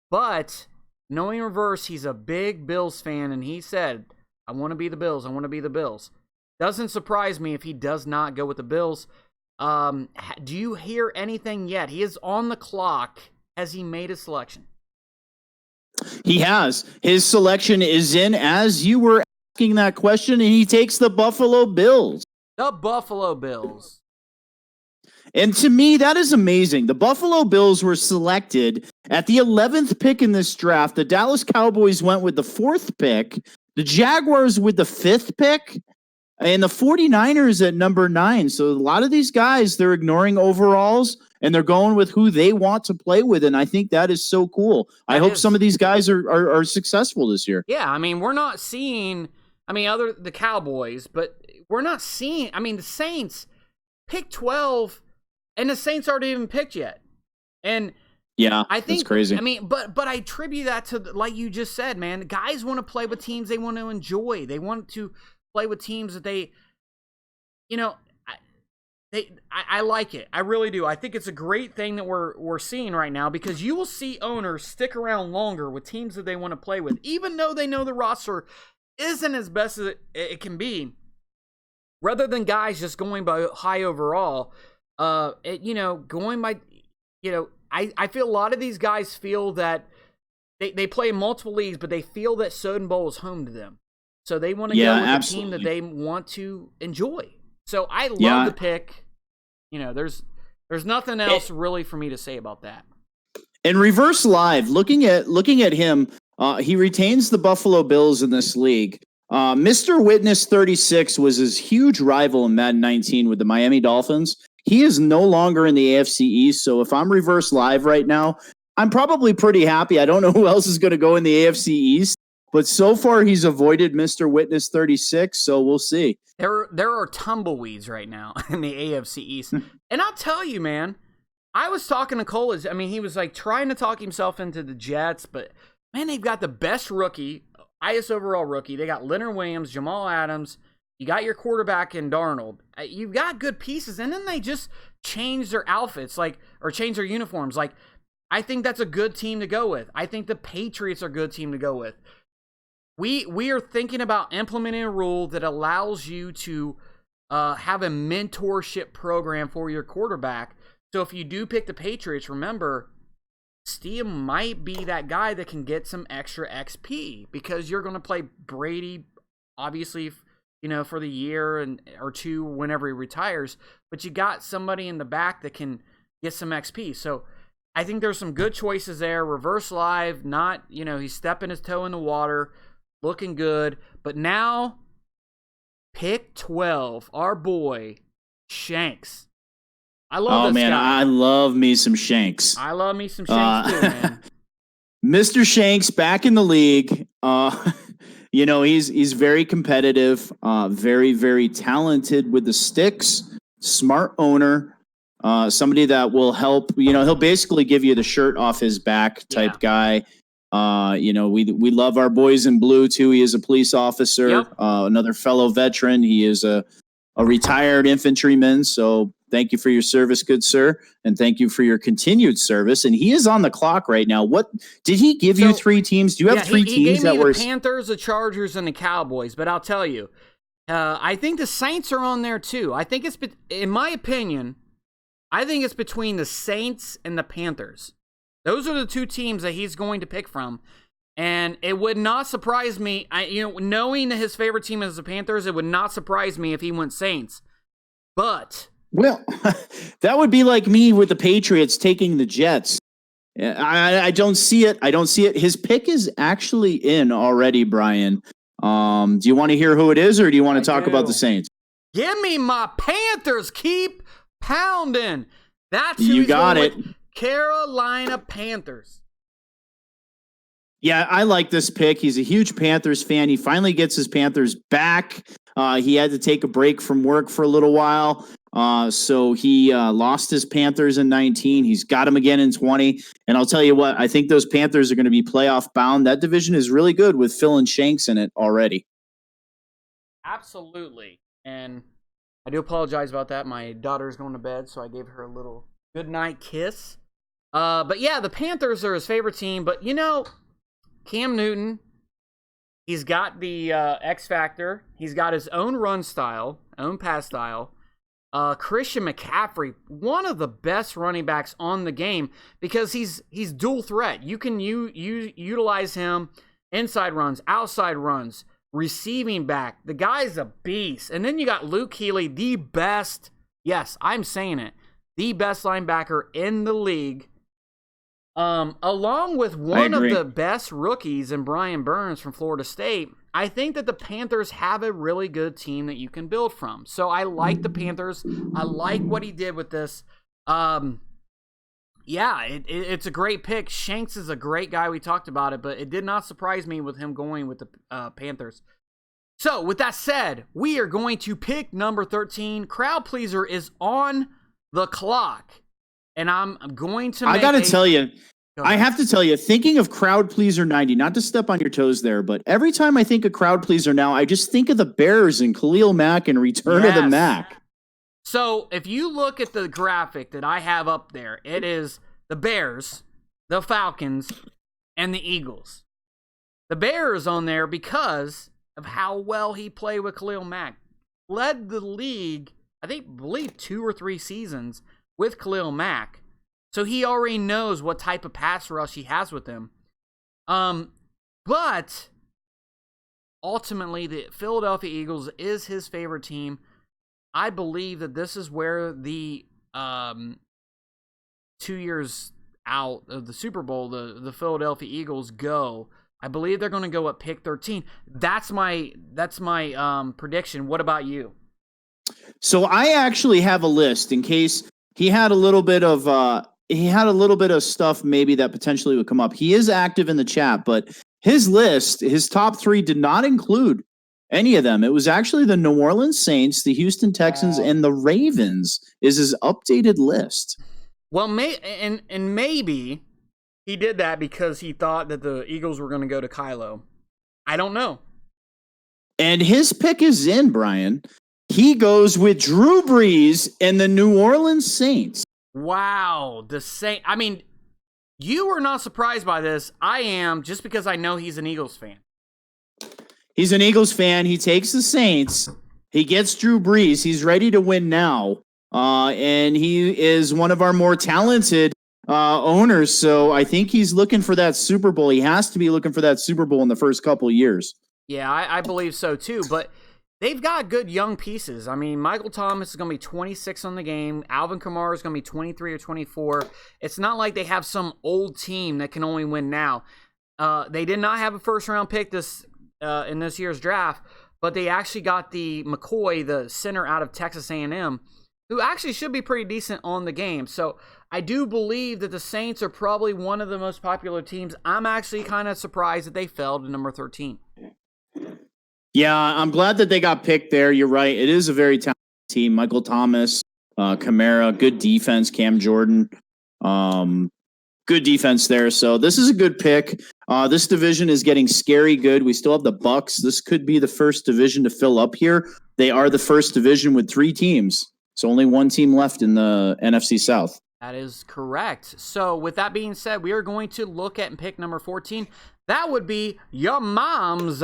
But knowing reverse, he's a big Bills fan, and he said, "I want to be the Bills. I want to be the Bills." Doesn't surprise me if he does not go with the Bills. Do you hear anything yet? He is on the clock. Has he made his selection? He has. His selection is in as you were asking that question, and he takes the Buffalo Bills. The Buffalo Bills. And to me, that is amazing. The Buffalo Bills were selected at the 11th pick in this draft. The Dallas Cowboys went with the 4th pick. The Jaguars with the 5th pick. And the 49ers at number 9. So a lot of these guys, they're ignoring overalls, and they're going with who they want to play with. And I think that is so cool. I hope some of these guys are successful this year. Yeah, I mean, we're not seeing, other the Cowboys, but we're not seeing, the Saints pick 12, and the Saints aren't even picked yet. And yeah, I think that's crazy. But I attribute that to, like you just said, man, guys want to play with teams they want to enjoy. They want to play with teams that they, I like it. I really do. I think it's a great thing that we're seeing right now, because you will see owners stick around longer with teams that they want to play with, even though they know the roster isn't as best as it can be, rather than guys just going by high overall. Going by, I feel a lot of these guys feel that they play in multiple leagues, but they feel that Soden Bowl is home to them. So they want to go with a team that they want to enjoy. So I love the pick. There's nothing else really for me to say about that. And Reverse Live, looking at him, he retains the Buffalo Bills in this league. Mr. Witness 36 was his huge rival in Madden 19 with the Miami Dolphins. He is no longer in the AFC East. So if I'm Reverse Live right now, I'm probably pretty happy. I don't know who else is going to go in the AFC East. But so far, he's avoided Mr. Witness 36, so we'll see. There are tumbleweeds right now in the AFC East. And I'll tell you, man, I was talking to Cole. He was like trying to talk himself into the Jets, but man, they've got the best rookie, highest overall rookie. They got Leonard Williams, Jamal Adams. You got your quarterback in Darnold. You've got good pieces, and then they just change their outfits, or change their uniforms. I think that's a good team to go with. I think the Patriots are a good team to go with. We are thinking about implementing a rule that allows you to have a mentorship program for your quarterback. So if you do pick the Patriots, remember, Steve might be that guy that can get some extra XP, because you're going to play Brady, obviously, for the year or two whenever he retires. But you got somebody in the back that can get some XP. So I think there's some good choices there. Reverse Live, not, he's stepping his toe in the water. Looking good. But now, pick 12, our boy, Shanks. I love this guy. I love me some Shanks. I love me some Shanks too, man. Mr. Shanks back in the league. He's very competitive, very, very talented with the sticks, smart owner, somebody that will help. He'll basically give you the shirt off his back type guy. We love our boys in blue too. He is a police officer, another fellow veteran. He is a retired infantryman. So thank you for your service, good sir. And thank you for your continued service. And he is on the clock right now. What did he give you 3 teams? Do you have 3 teams he gave that me were the Panthers, the Chargers, and the Cowboys? But I'll tell you, I think the Saints are on there too. I think in my opinion, it's between the Saints and the Panthers. Those are the 2 teams that he's going to pick from. And it would not surprise me, knowing that his favorite team is the Panthers, it would not surprise me if he went Saints. But well, that would be like me with the Patriots taking the Jets. I don't see it. His pick is actually in already, Brian. Do you want to hear who it is, or do you want to talk about the Saints? Give me my Panthers. Keep pounding. That's who you got it. Carolina Panthers. Yeah, I like this pick. He's a huge Panthers fan. He finally gets his Panthers back. He had to take a break from work for a little while. So he lost his Panthers in 19. He's got them again in 20. And I'll tell you what, I think those Panthers are going to be playoff bound. That division is really good with Phil and Shanks in it already. Absolutely. And I do apologize about that. My daughter's going to bed, so I gave her a little goodnight kiss. But yeah, the Panthers are his favorite team. But, you know, Cam Newton, he's got the X Factor. He's got his own run style, own pass style. Christian McCaffrey, one of the best running backs on the game because he's dual threat. You can utilize him inside runs, outside runs, receiving back. The guy's a beast. And then you got Luke Kuechly, the best, yes, I'm saying it, the best linebacker in the league. Along with one of the best rookies in Brian Burns from Florida State, I think that the Panthers have a really good team that you can build from. So I like the Panthers. I like what he did with this. Yeah, it's a great pick. Shanks is a great guy. We talked about it, but it did not surprise me with him going with the Panthers. So with that said, we are going to pick number 13. Crowd Pleaser is on the clock. And I'm going to make I have to tell you, thinking of Crowd Pleaser 90, not to step on your toes there, but every time I think of Crowd Pleaser now, I just think of the Bears and Khalil Mack and Return of the Mack. So if you look at the graphic that I have up there, it is the Bears, the Falcons, and the Eagles. The Bears on there because of how well he played with Khalil Mack. Led the league, I believe 2 or 3 seasons with Khalil Mack. So he already knows what type of pass rush he has with him. But ultimately, the Philadelphia Eagles is his favorite team. I believe that this is where the 2 years out of the Super Bowl, the Philadelphia Eagles go. I believe they're going to go at pick 13. That's my prediction. What about you? So I actually have a list in case he had a little bit of stuff maybe that potentially would come up. He is active in the chat, but his list, his top 3 did not include any of them. It was actually the New Orleans Saints, the Houston Texans, and the Ravens is his updated list. Well, maybe he did that because he thought that the Eagles were going to go to Kylo. I don't know. And his pick is in, Brian. He goes with Drew Brees and the New Orleans Saints. Wow. I mean, you were not surprised by this. I am, just because I know he's an Eagles fan. He's an Eagles fan. He takes the Saints. He gets Drew Brees. He's ready to win now. And he is one of our more talented owners. So I think he's looking for that Super Bowl. He has to be looking for that Super Bowl in the first couple of years. Yeah, I believe so too. But they've got good young pieces. I mean, Michael Thomas is going to be 26 on the game. Alvin Kamara is going to be 23 or 24. It's not like they have some old team that can only win now. They did not have a first-round pick in this year's draft, but they actually got the McCoy, the center out of Texas A&M, who actually should be pretty decent on the game. So I do believe that the Saints are probably one of the most popular teams. I'm actually kind of surprised that they fell to number 13. Yeah, I'm glad that they got picked there. You're right. It is a very talented team. Michael Thomas, Kamara, good defense, Cam Jordan. Good defense there. So this is a good pick. This division is getting scary good. We still have the Bucks. This could be the first division to fill up here. They are the first division with 3 teams. So only 1 team left in the NFC South. That is correct. So with that being said, we are going to look at pick number 14. That would be your mom's.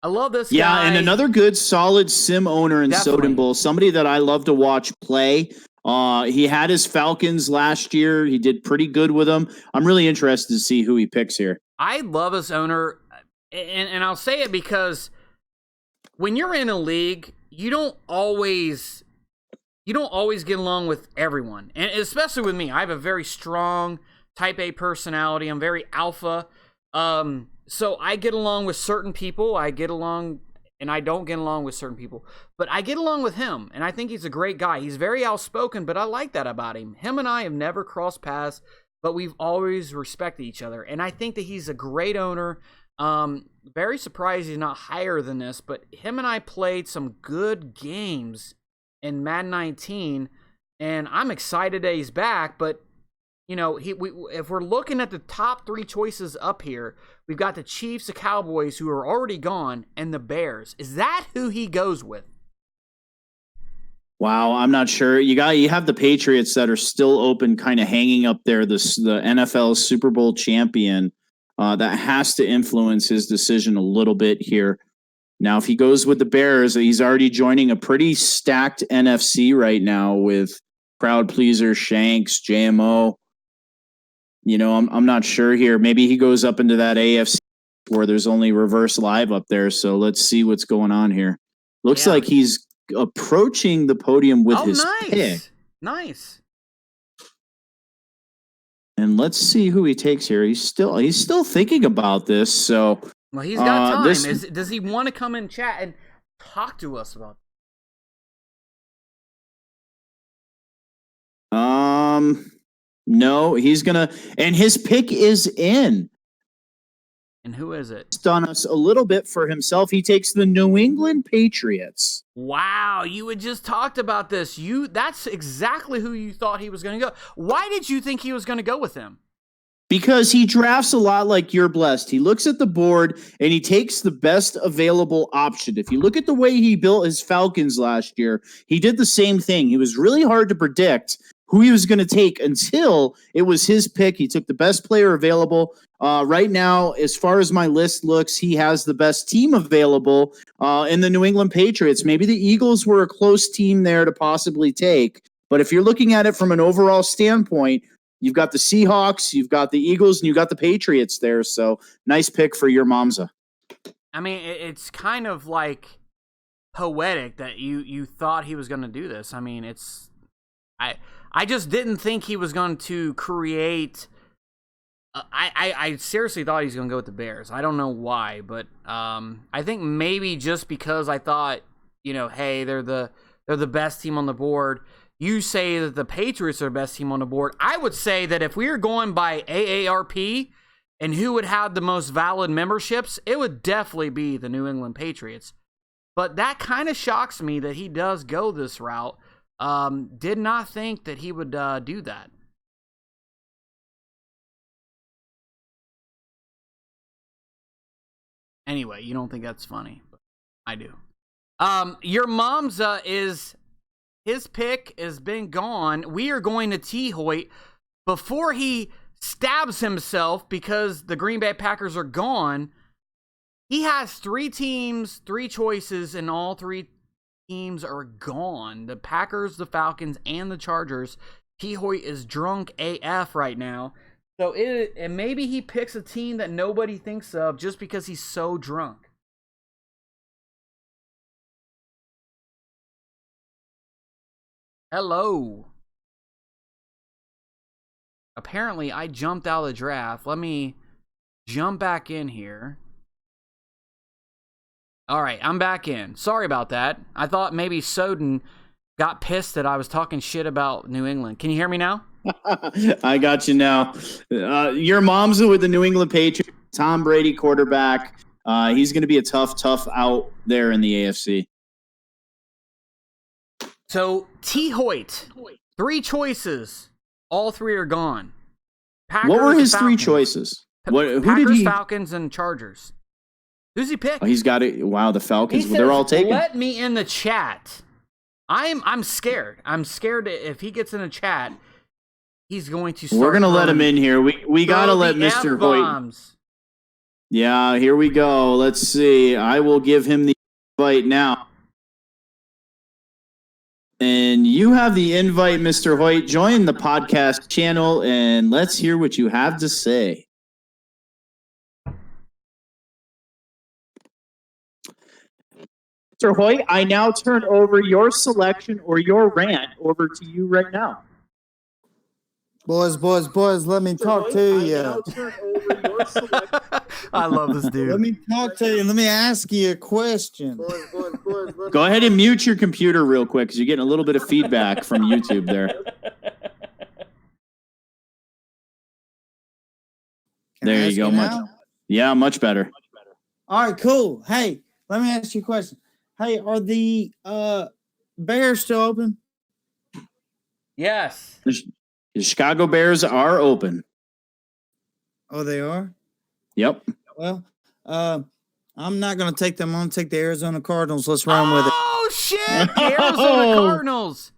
I love this guy. Yeah, and another good, solid sim owner in Soden Bowl. Somebody that I love to watch play. He had his Falcons last year. He did pretty good with them. I'm really interested to see who he picks here. I love his owner, and I'll say it because when you're in a league, you don't always get along with everyone, and especially with me. I have a very strong type A personality. I'm very alpha. So I get along with certain people. I get along, and I don't get along with certain people. But I get along with him, and I think he's a great guy. He's very outspoken, but I like that about him. Him and I have never crossed paths. but we've always respected each other. And I think that he's a great owner. Very surprised he's not higher than this, but him and I played some good games in Madden 19, and I'm excited that he's back. But if we're looking at the top 3 choices up here, we've got the Chiefs, the Cowboys, who are already gone, and the Bears. Is that who he goes with? Wow, I'm not sure. You have the Patriots that are still open, kind of hanging up there. The NFL Super Bowl champion that has to influence his decision a little bit here. Now, if he goes with the Bears, he's already joining a pretty stacked NFC right now with crowd pleaser Shanks, JMO. I'm not sure here. Maybe he goes up into that AFC where there's only reverse live up there. So let's see what's going on here. Looks like he's approaching the podium with his pick. Nice. And let's see who he takes here. He's still thinking about this. So well, he's got time. Does he want to come in chat and talk to us about No, he's gonna, and his pick is in. And who is it? He's done us a little bit for himself. He takes the New England Patriots. Wow, you had just talked about this. That's exactly who you thought he was going to go. Why did you think he was going to go with him? Because he drafts a lot like You're Blessed. He looks at the board and he takes the best available option. If you look at the way he built his Falcons last year, he did the same thing. He was really hard to predict who he was going to take until it was his pick. He took the best player available. Right now, as far as my list looks, he has the best team available in the New England Patriots. Maybe the Eagles were a close team there to possibly take. But if you're looking at it from an overall standpoint, you've got the Seahawks, you've got the Eagles, and you've got the Patriots there. So nice pick for your Momza. I mean, it's kind of like poetic that you thought he was going to do this. I mean, I just didn't think he was going to create. I seriously thought he was going to go with the Bears. I don't know why, but I think maybe just because I thought, hey, they're the best team on the board. You say that the Patriots are the best team on the board. I would say that if we were going by AARP and who would have the most valid memberships, it would definitely be the New England Patriots. But that kind of shocks me that he does go this route. Did not think that he would do that. Anyway, you don't think that's funny, but I do. Your mom's his pick has been gone. We are going to T. Hoyt before he stabs himself because the Green Bay Packers are gone. He has 3 teams, 3 choices, and all 3 teams are gone. The Packers, the Falcons, and the Chargers. T. Hoyt is drunk AF right now. So and maybe he picks a team that nobody thinks of just because he's so drunk. Hello. Apparently, I jumped out of the draft. Let me jump back in here. All right, I'm back in. Sorry about that. I thought maybe Soden got pissed that I was talking shit about New England. Can you hear me now? I got you now. Your mom's with the New England Patriots. Tom Brady quarterback. He's going to be a tough out there in the AFC. So, T. Hoyt, 3 choices. All 3 are gone. Packers, what were his Falcons. 3 choices? Who Packers, did he? Falcons, and Chargers. Who's he pick? Oh, he's got it. Wow, the Falcons. He says, they're all taken. Let me in the chat. I'm scared. I'm scared if he gets in the chat, he's going to start. We're going to let him in here. We got to let Mr. Hoyt. Yeah, here we go. Let's see. I will give him the invite now. And you have the invite, Mr. Hoyt. Join the podcast channel and let's hear what you have to say. Mr. Hoyt, I now turn over your selection or your rant over to you right now. Boys, let me talk to you. I love this dude. Let me talk to you. Let me ask you a question. Go ahead and mute your computer real quick because you're getting a little bit of feedback from YouTube there. Can I There ask you go. now? Much better. All right, cool. Hey, let me ask you a question. Hey, are the Bears still open? Yes. The Chicago Bears are open. Oh, they are? Yep. Well, I'm not going to take them. I'm going to take the Arizona Cardinals. Let's run with it. Oh, shit. The Arizona Cardinals.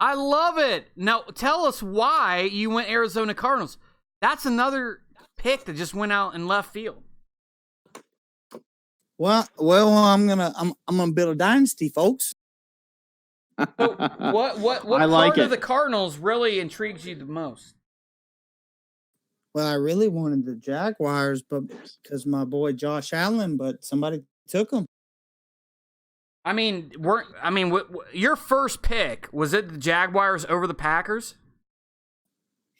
I love it. Now, tell us why you went Arizona Cardinals. That's another pick that just went out in left field. Well, I'm gonna build a dynasty, folks. So what I like part it. of the Cardinals really intrigues you the most? Well, I really wanted the Jaguars, but because my boy Josh Allen, but somebody took him. I mean, your first pick, was it the Jaguars over the Packers?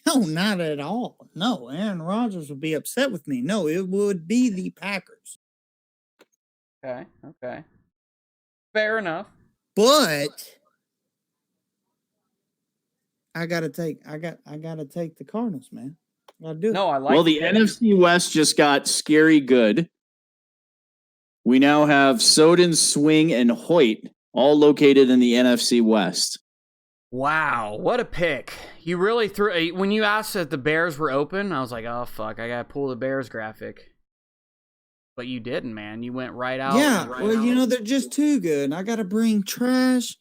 No, not at all. No, Aaron Rodgers would be upset with me. No, it would be the Packers. Okay. Fair enough. But I gotta take the Cardinals, man. I gotta do it. No, I like Well, the pick. NFC West just got scary good. We now have Soden, Swing, and Hoyt all located in the NFC West. Wow, what a pick. You really threw... When you asked if the Bears were open, I was like, oh, fuck, I gotta pull the Bears graphic. But you didn't, man. You went right out. Yeah, well, they're just too good. I gotta bring trash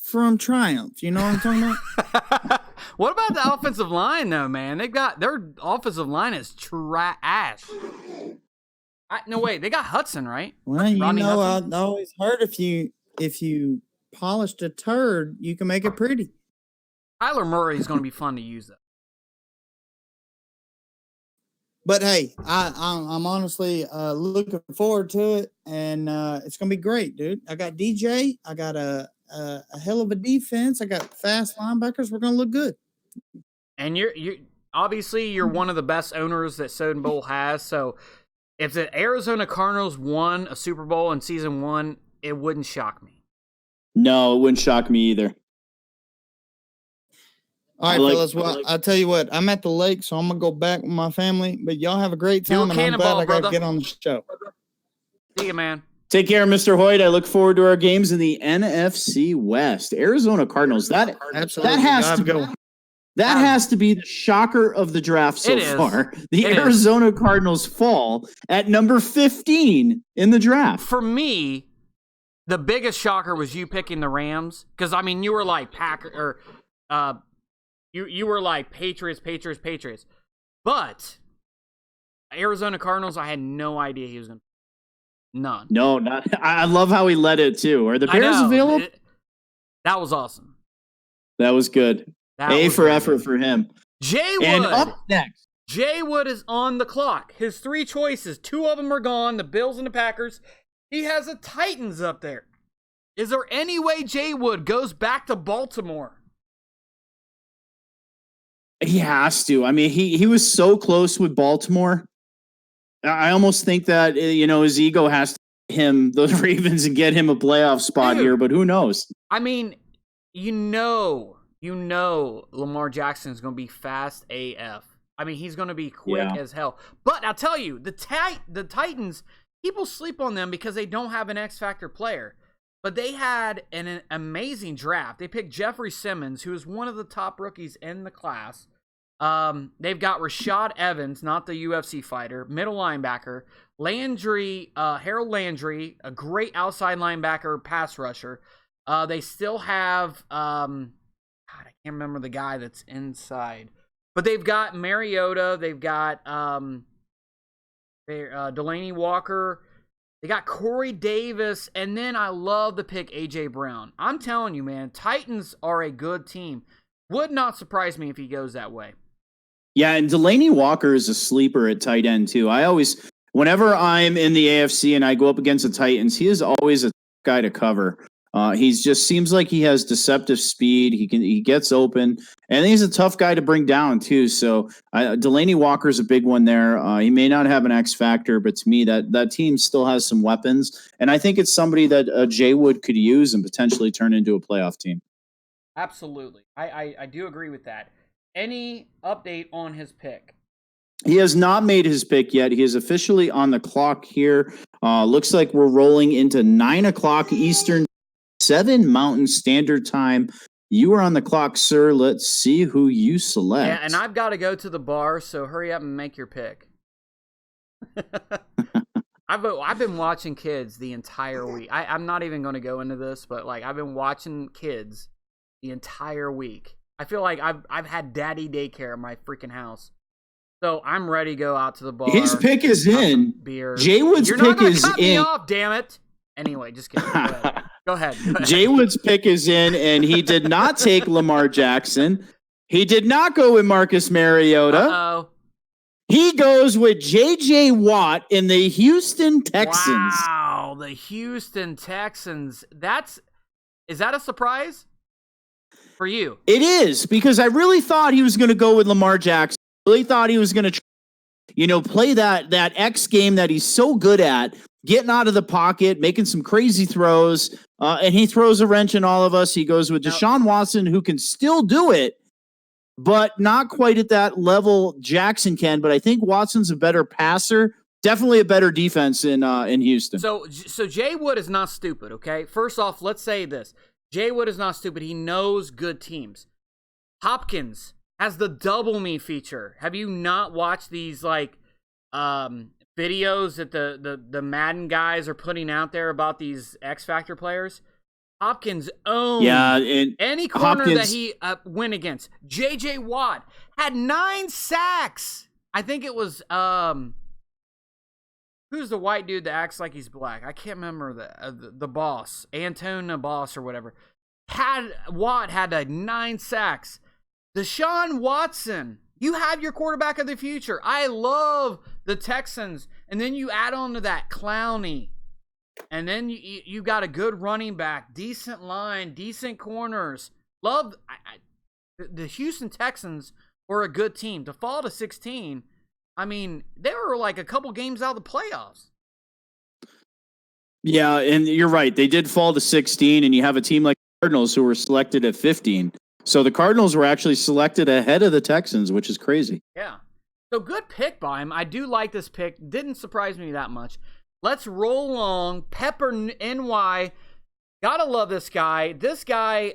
from Triumph. You know what I'm talking about? What about the offensive line, though, man? Their offensive line is trash. No, wait, they got Hudson, right? Well, you Rodney know, Hudson? I always heard if you polished a turd, you can make it pretty. Kyler Murray is going to be fun to use, though. But hey, I'm honestly looking forward to it, and it's gonna be great, dude. I got DJ, I got a hell of a defense, I got fast linebackers. We're gonna look good. And you're obviously you're one of the best owners that Soden Bowl has. So if the Arizona Cardinals won a Super Bowl in season 1, it wouldn't shock me. No, it wouldn't shock me either. All right, fellas. Well, I'll tell you what. I'm at the lake, so I'm gonna go back with my family. But y'all have a great time, and I'm glad I got to get on the show. See you, man. Take care, Mr. Hoyt. I look forward to our games in the NFC West. Arizona Cardinals. That has to be the shocker of the draft so far. The Arizona Cardinals fall at number 15 in the draft. For me, the biggest shocker was you picking the Rams, because I mean you were like You were like Patriots. But Arizona Cardinals, I had no idea he was going to. None. No, not. I love how he led it too. Are the Bears available? That was awesome. That was good. A for effort for him. Jay Wood. And up next. Jay Wood is on the clock. His 3 choices, 2 of them are gone, the Bills and the Packers. He has the Titans up there. Is there any way Jay Wood goes back to Baltimore? He has to. I mean, he was so close with Baltimore. I almost think that, his ego has to him those Ravens and get him a playoff spot here, but who knows? I mean, you know Lamar Jackson is going to be fast AF. I mean, he's going to be quick as hell. But I'll tell you, the Titans, people sleep on them because they don't have an X Factor player. But they had an amazing draft. They picked Jeffrey Simmons, who is one of the top rookies in the class. They've got Rashad Evans, not the UFC fighter, middle linebacker. Harold Landry, a great outside linebacker, pass rusher. They still have, I can't remember the guy that's inside. But they've got Mariota. They've got Delaney Walker. They got Corey Davis, and then I love the pick A.J. Brown. I'm telling you, man, Titans are a good team. Would not surprise me if he goes that way. Yeah, and Delaney Walker is a sleeper at tight end, too. Whenever I'm in the AFC and I go up against the Titans, he is always a guy to cover. He just seems like he has deceptive speed. He gets open, and he's a tough guy to bring down too. So Delaney Walker is a big one there. He may not have an X factor, but to me, that team still has some weapons, and I think it's somebody that Jay Wood could use and potentially turn into a playoff team. Absolutely, I do agree with that. Any update on his pick? He has not made his pick yet. He is officially on the clock here. Looks like we're rolling into 9 o'clock Eastern, 7 Mountain Standard Time. You are on the clock, sir. Let's see who you select. Yeah, and I've got to go to the bar, so hurry up and make your pick. I've been watching kids the entire week. I'm not even going to go into this, but like I've been watching kids the entire week. I feel like I've had daddy daycare in my freaking house. So I'm ready to go out to the bar. His pick is in. Beer. Jay Wood's You're pick not gonna is cut me in. off, damn it. Anyway, just kidding. Go ahead. Jay Wood's pick is in, and he did not take Lamar Jackson. He did not go with Marcus Mariota. Uh-oh. He goes with J.J. Watt in the Houston Texans. Wow, the Houston Texans. Is that a surprise for you? It is, because I really thought he was going to go with Lamar Jackson. Really thought he was going to, play that X game that he's so good at, getting out of the pocket, making some crazy throws, and he throws a wrench in all of us. He goes with Deshaun Watson, who can still do it, but not quite at that level Jackson can. But I think Watson's a better passer, definitely a better defense in Houston. So Jay Wood is not stupid, okay? First off, let's say this. Jay Wood is not stupid. He knows good teams. Hopkins has the double me feature. Have you not watched these videos that the Madden guys are putting out there about these X Factor players? Hopkins owns any corner that he went against. J.J. Watt had 9 sacks. I think it was who's the white dude that acts like he's black? I can't remember the boss, Antone Boss or whatever. Watt had 9 sacks. Deshaun Watson, you have your quarterback of the future. I love the Texans. And then you add on to that Clowney. And then you got a good running back, decent line, decent corners. The Houston Texans were a good team. To fall to 16, I mean, they were like a couple games out of the playoffs. Yeah, and you're right. They did fall to 16, and you have a team like the Cardinals who were selected at 15. So the Cardinals were actually selected ahead of the Texans, which is crazy. Yeah. So good pick by him. I do like this pick. Didn't surprise me that much. Let's roll along. Pepper NY. Gotta love this guy. This guy,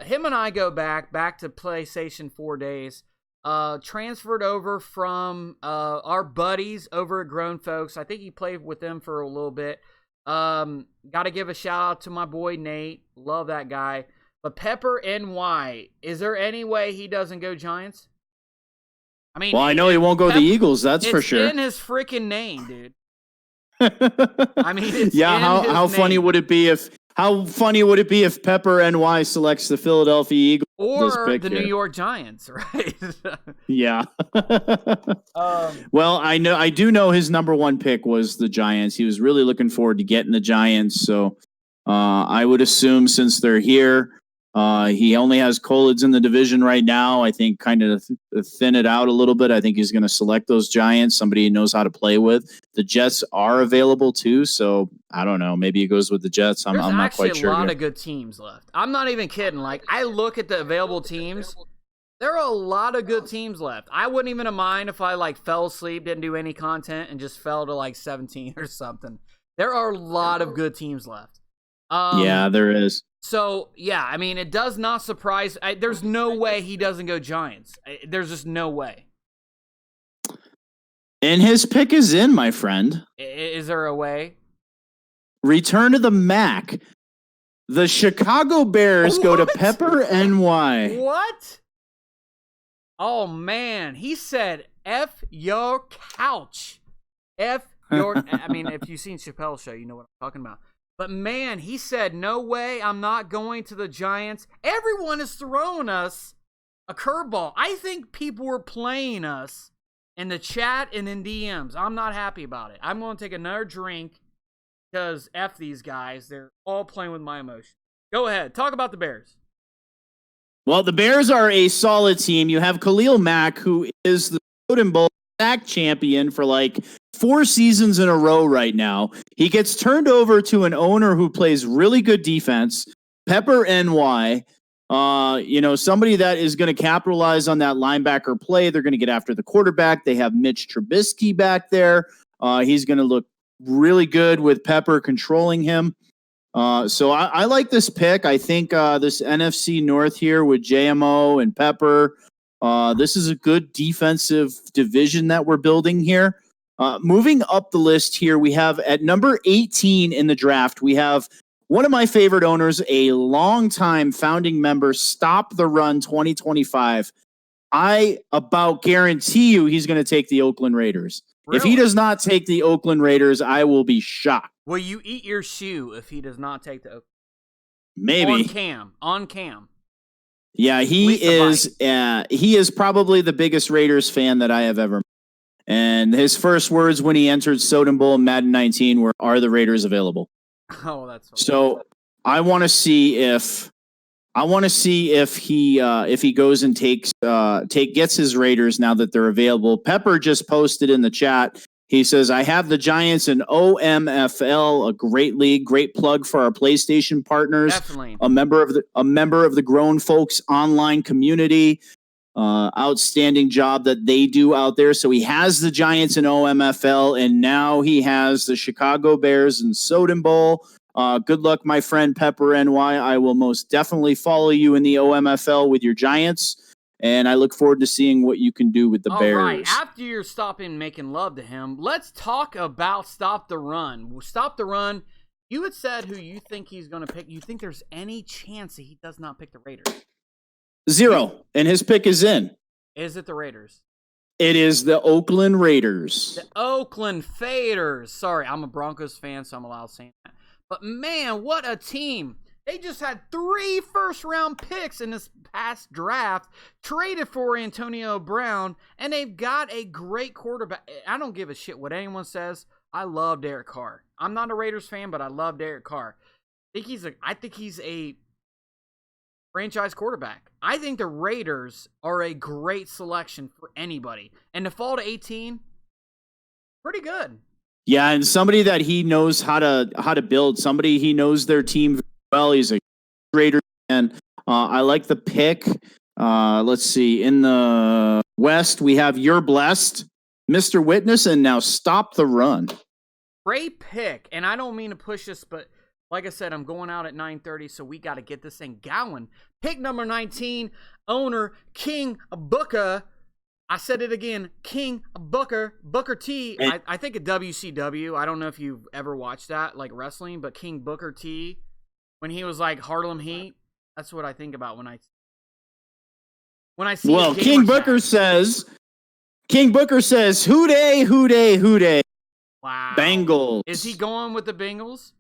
him and I go back to PlayStation 4 days. Transferred over from our buddies over at Grown Folks. I think he played with them for a little bit. Gotta give a shout out to my boy Nate. Love that guy. But Pepper NY, is there any way he doesn't go Giants? I mean, well, I know he won't go the Eagles. That's for sure. It's in his freaking name, dude. I mean, it's how funny would it be if Pepper NY selects the Philadelphia Eagles or the New York Giants, right? Yeah. Well, I do know his number one pick was the Giants. He was really looking forward to getting the Giants. So I would assume since they're here, he only has Colids in the division right now. I think kind of thin it out a little bit. I think he's going to select those Giants, somebody he knows how to play with. The Jets are available too, so I don't know. Maybe he goes with the Jets. I'm not quite sure. There's actually a lot of good teams left. I'm not even kidding. Like, I look at the available teams. There are a lot of good teams left. I wouldn't even mind if I fell asleep, didn't do any content, and just fell to 17 or something. There are a lot of good teams left. Yeah, there is. So, yeah, I mean, it does not surprise. There's no way he doesn't go Giants. There's just no way. And his pick is in, my friend. Is there a way? Return to the MAC. The Chicago Bears go to Pepper NY. What? Oh, man. He said, F your couch. F your... I mean, if you've seen Chappelle's show, you know what I'm talking about. But, man, he said, no way, I'm not going to the Giants. Everyone is throwing us a curveball. I think people were playing us in the chat and in DMs. I'm not happy about it. I'm going to take another drink because F these guys. They're all playing with my emotions. Go ahead. Talk about the Bears. Well, the Bears are a solid team. You have Khalil Mack, who is the Soden Bowl sack champion for 4 seasons in a row right now. He gets turned over to an owner who plays really good defense, Pepper NY. Somebody that is going to capitalize on that linebacker play. They're going to get after the quarterback. They have Mitch Trubisky back there. He's going to look really good with Pepper controlling him. So I like this pick. I think this NFC North here with JMO and Pepper, this is a good defensive division that we're building here. Moving up the list here, we have at number 18 in the draft, we have one of my favorite owners, a longtime founding member, Stop the Run 2025. I about guarantee you he's going to take the Oakland Raiders. Really? If he does not take the Oakland Raiders, I will be shocked. Will you eat your shoe if he does not take the Maybe. On cam. Yeah, he is probably the biggest Raiders fan that I have ever met. And his first words when he entered Soden Bowl in Madden 19 were, "Are the Raiders available?" Oh, that's funny. So I want to see if he goes and gets his Raiders now that they're available. Pepper just posted in the chat. He says, "I have the Giants in OMFL, a great league, great plug for our PlayStation partners. Definitely. A member of the Grown Folks online community. Outstanding job that they do out there." So he has the Giants in OMFL, and now he has the Chicago Bears in Soden Bowl. Good luck, my friend Pepper NY. I will most definitely follow you in the OMFL with your Giants, and I look forward to seeing what you can do with the Bears. All right, after you're stopping making love to him, let's talk about Stop the Run. Stop the Run, you had said who you think he's going to pick. You think there's any chance that he does not pick the Raiders? 0, and his pick is in. Is it the Raiders? It is the Oakland Raiders. The Oakland Faders. Sorry, I'm a Broncos fan, so I'm allowed saying that. But man, what a team. They just had 3 first-round picks in this past draft, traded for Antonio Brown, and they've got a great quarterback. I don't give a shit what anyone says. I love Derek Carr. I'm not a Raiders fan, but I love Derek Carr. I think he's a franchise quarterback. I think the Raiders are a great selection for anybody. And to fall to 18, pretty good. Yeah, and somebody that he knows how to build. Somebody he knows their team well. He's a Raiders fan. I like the pick. Let's see. In the West, we have You're Blessed, Mr. Witness, and now Stop the Run. Great pick. And I don't mean to push this, but like I said, I'm going out at 9:30, so we got to get this thing going. Pick number 19, owner King Booker. I said it again, King Booker T. I think of WCW. I don't know if you've ever watched that, like wrestling, but King Booker T, when he was like Harlem Heat, that's what I think about when I see. Well, King Booker says, "Hoo day, hoo day, hoo day." Wow. Bengals. Is he going with the Bengals?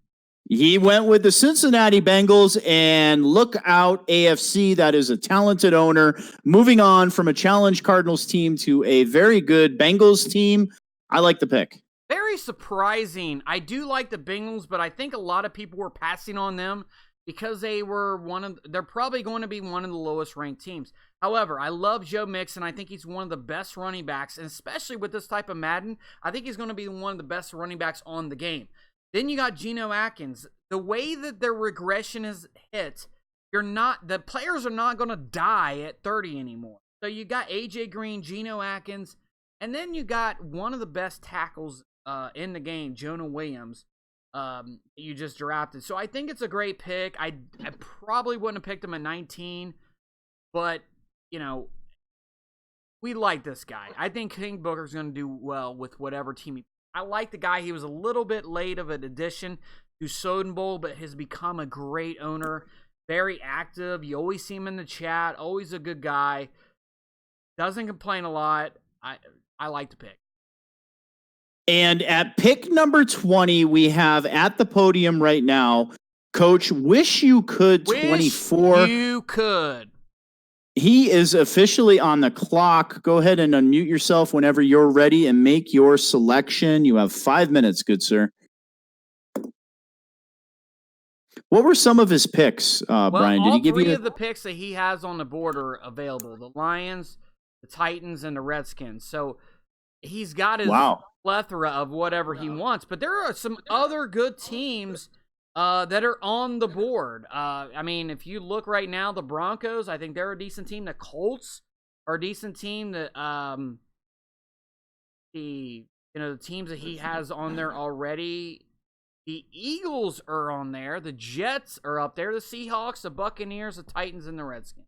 He went with the Cincinnati Bengals, and look out, AFC. That is a talented owner. Moving on from a challenge Cardinals team to a very good Bengals team. I like the pick. Very surprising. I do like the Bengals, but I think a lot of people were passing on them because they're probably going to be one of the lowest ranked teams. However, I love Joe Mixon. I think he's one of the best running backs, and especially with this type of Madden, I think he's going to be one of the best running backs on the game. Then you got Geno Atkins. The way that their regression is hit, the players are not going to die at 30 anymore. So you got AJ Green, Geno Atkins, and then you got one of the best tackles in the game, Jonah Williams, you just drafted. So I think it's a great pick. I probably wouldn't have picked him at 19, but we like this guy. I think King Booker's going to do well with whatever team I like the guy. He was a little bit late of an addition to Soden Bowl, but has become a great owner. Very active. You always see him in the chat. Always a good guy. Doesn't complain a lot. I like the pick. And at pick number 20, we have at the podium right now, Coach Wish You Could 24. Wish you could. He is officially on the clock. Go ahead and unmute yourself whenever you're ready and make your selection. You have 5 minutes, good sir. What were some of his picks, Brian? Did he give you? All three of the picks that he has on the board are available: the Lions, the Titans, and the Redskins. So he's got his plethora of whatever he wants. But there are some other good teams that are on the board. I mean, if you look right now, the Broncos, I think they're a decent team. The Colts are a decent team. The teams that he has on there already. The Eagles are on there. The Jets are up there. The Seahawks, the Buccaneers, the Titans, and the Redskins.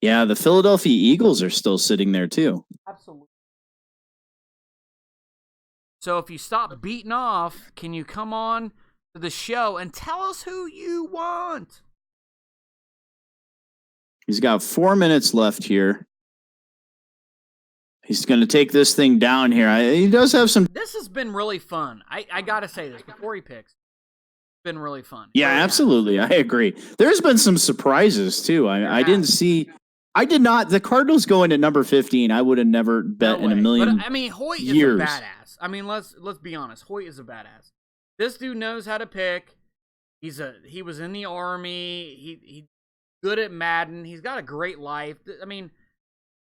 Yeah, the Philadelphia Eagles are still sitting there too. Absolutely. So if you stop beating off, can you come on to the show and tell us who you want? He's got 4 minutes left here. He's going to take this thing down here. He does have some. This has been really fun. I got to say this before he picks. It's been really fun. Yeah, absolutely. I agree. There's been some surprises too. I didn't see. I did not. The Cardinals going at number 15. I would have never bet in a million. But I mean, Hoyt years. is a badass. I mean, let's be honest. Hoyt is a badass. This dude knows how to pick. He was in the Army. He's good at Madden. He's got a great life. I mean,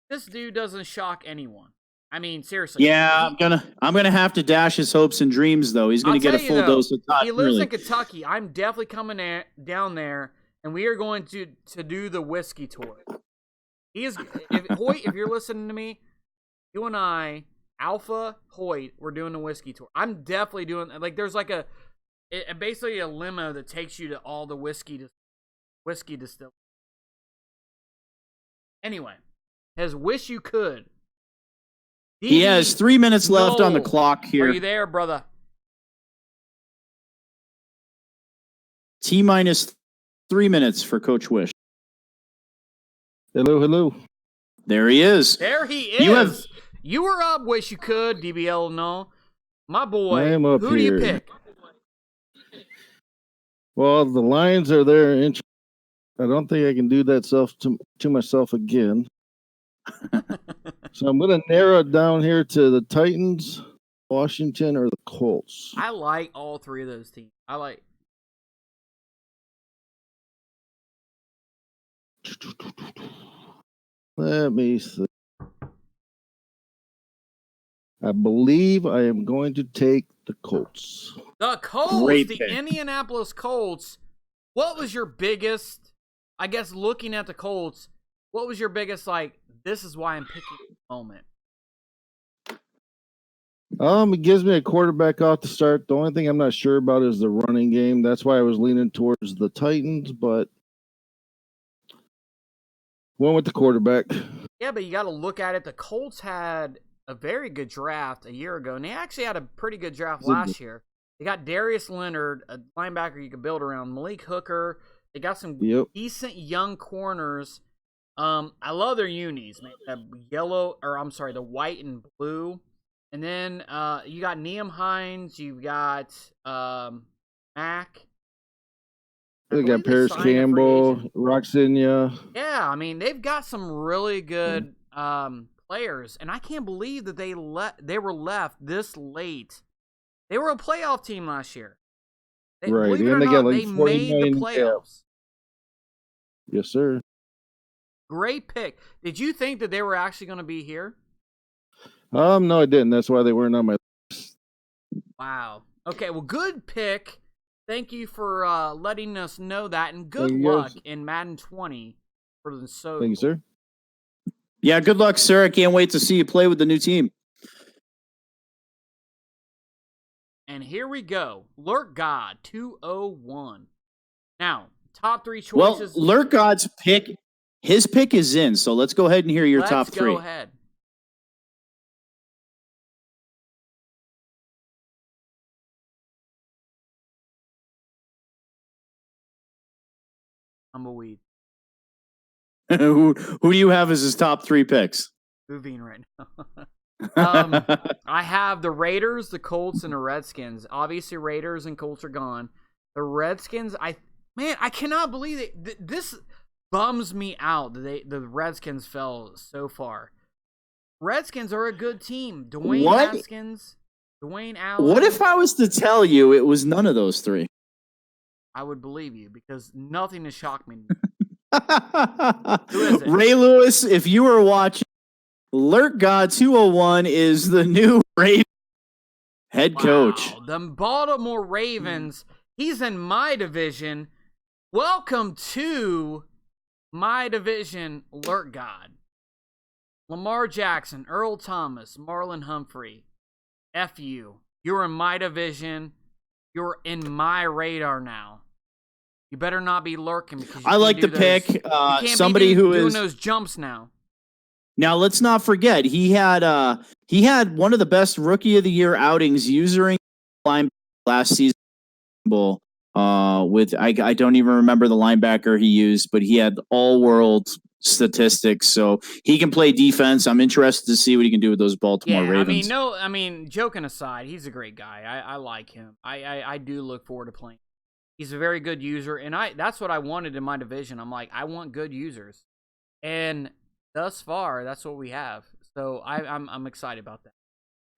this dude doesn't shock anyone. I mean, seriously. Yeah, I'm gonna have to dash his hopes and dreams though. He's gonna get a full dose of time. He lives in Kentucky. I'm definitely coming down there, and we are going to do the whiskey tour. Hoyt, if you're listening to me, you and I, Alpha Hoyt, we're doing the whiskey tour. I'm definitely doing there's basically a limo that takes you to all the whiskey distilleries. Anyway, his wish you could. He has 3 minutes left on the clock here. Are you there, brother? T-minus 3 minutes for Coach Wish. Hello. There he is. There he is. You were up, wish you could, DBL no. My boy, I am up who do you pick? Well, the Lions are there. I don't think I can do that to myself again. So I'm going to narrow it down here to the Titans, Washington, or the Colts. I like all three of those teams. Let me see. I believe I am going to take the Colts. The Colts, Great the pick. Indianapolis Colts. What was your biggest, I guess, looking at the Colts, what was your biggest, this is why I'm picking at the moment? It gives me a quarterback off the start. The only thing I'm not sure about is the running game. That's why I was leaning towards the Titans, but went with the quarterback. Yeah, but you got to look at it. The Colts had a very good draft a year ago, and they actually had a pretty good draft last year. They got Darius Leonard, a linebacker you could build around, Malik Hooker. They got some decent young corners. I love their unis, man. The white and blue. And then you got Neum Hines, you've got Mack. They got Paris Campbell, Roxinia. Yeah, I mean, they've got some really good players, and I can't believe that they were left this late. They were a playoff team last year. Right, believe it or and they not, got like they made the playoffs. Yes, sir. Great pick. Did you think that they were actually going to be here? No, I didn't. That's why they weren't on my list. Wow. Okay, well, good pick. Thank you for letting us know that, and good luck in Madden 20 for the Soden. Thank you, sir. Yeah, good luck, sir. I can't wait to see you play with the new team. And here we go. Lurk God 201. Now, top three Well, choices. Lurk God's pick, his pick is in, so let's go ahead and hear your top three. Let's go ahead. Tumbleweed. who do you have as his top three picks? Moving right now. I have the Raiders, the Colts, and the Redskins. Obviously, Raiders and Colts are gone. The Redskins, I cannot believe it. This bums me out that the Redskins fell so far. Redskins are a good team. Dwayne Haskins, Dwayne Allen. What if I was to tell you it was none of those three? I would believe you because nothing has shocked me. Who is it? Ray Lewis, if you were watching, Lurk God 201 is the new Ravens head coach. The Baltimore Ravens He's in my division. Welcome to my division, Lurk God. Lamar Jackson, Earl Thomas, Marlon Humphrey. F you. You're in my division. You're in my radar now. You better not be lurking because I like to pick somebody who is doing those jumps now. Now let's not forget he had one of the best rookie of the year outings using line last season bowl with I don't even remember the linebacker he used, but he had all world statistics, so he can play defense. I'm interested to see what he can do with those Baltimore Ravens. I mean, joking aside, he's a great guy. I like him. I do look forward to playing. He's a very good user, and that's what I wanted in my division. I'm like, I want good users, and thus far, that's what we have. So I'm excited about that.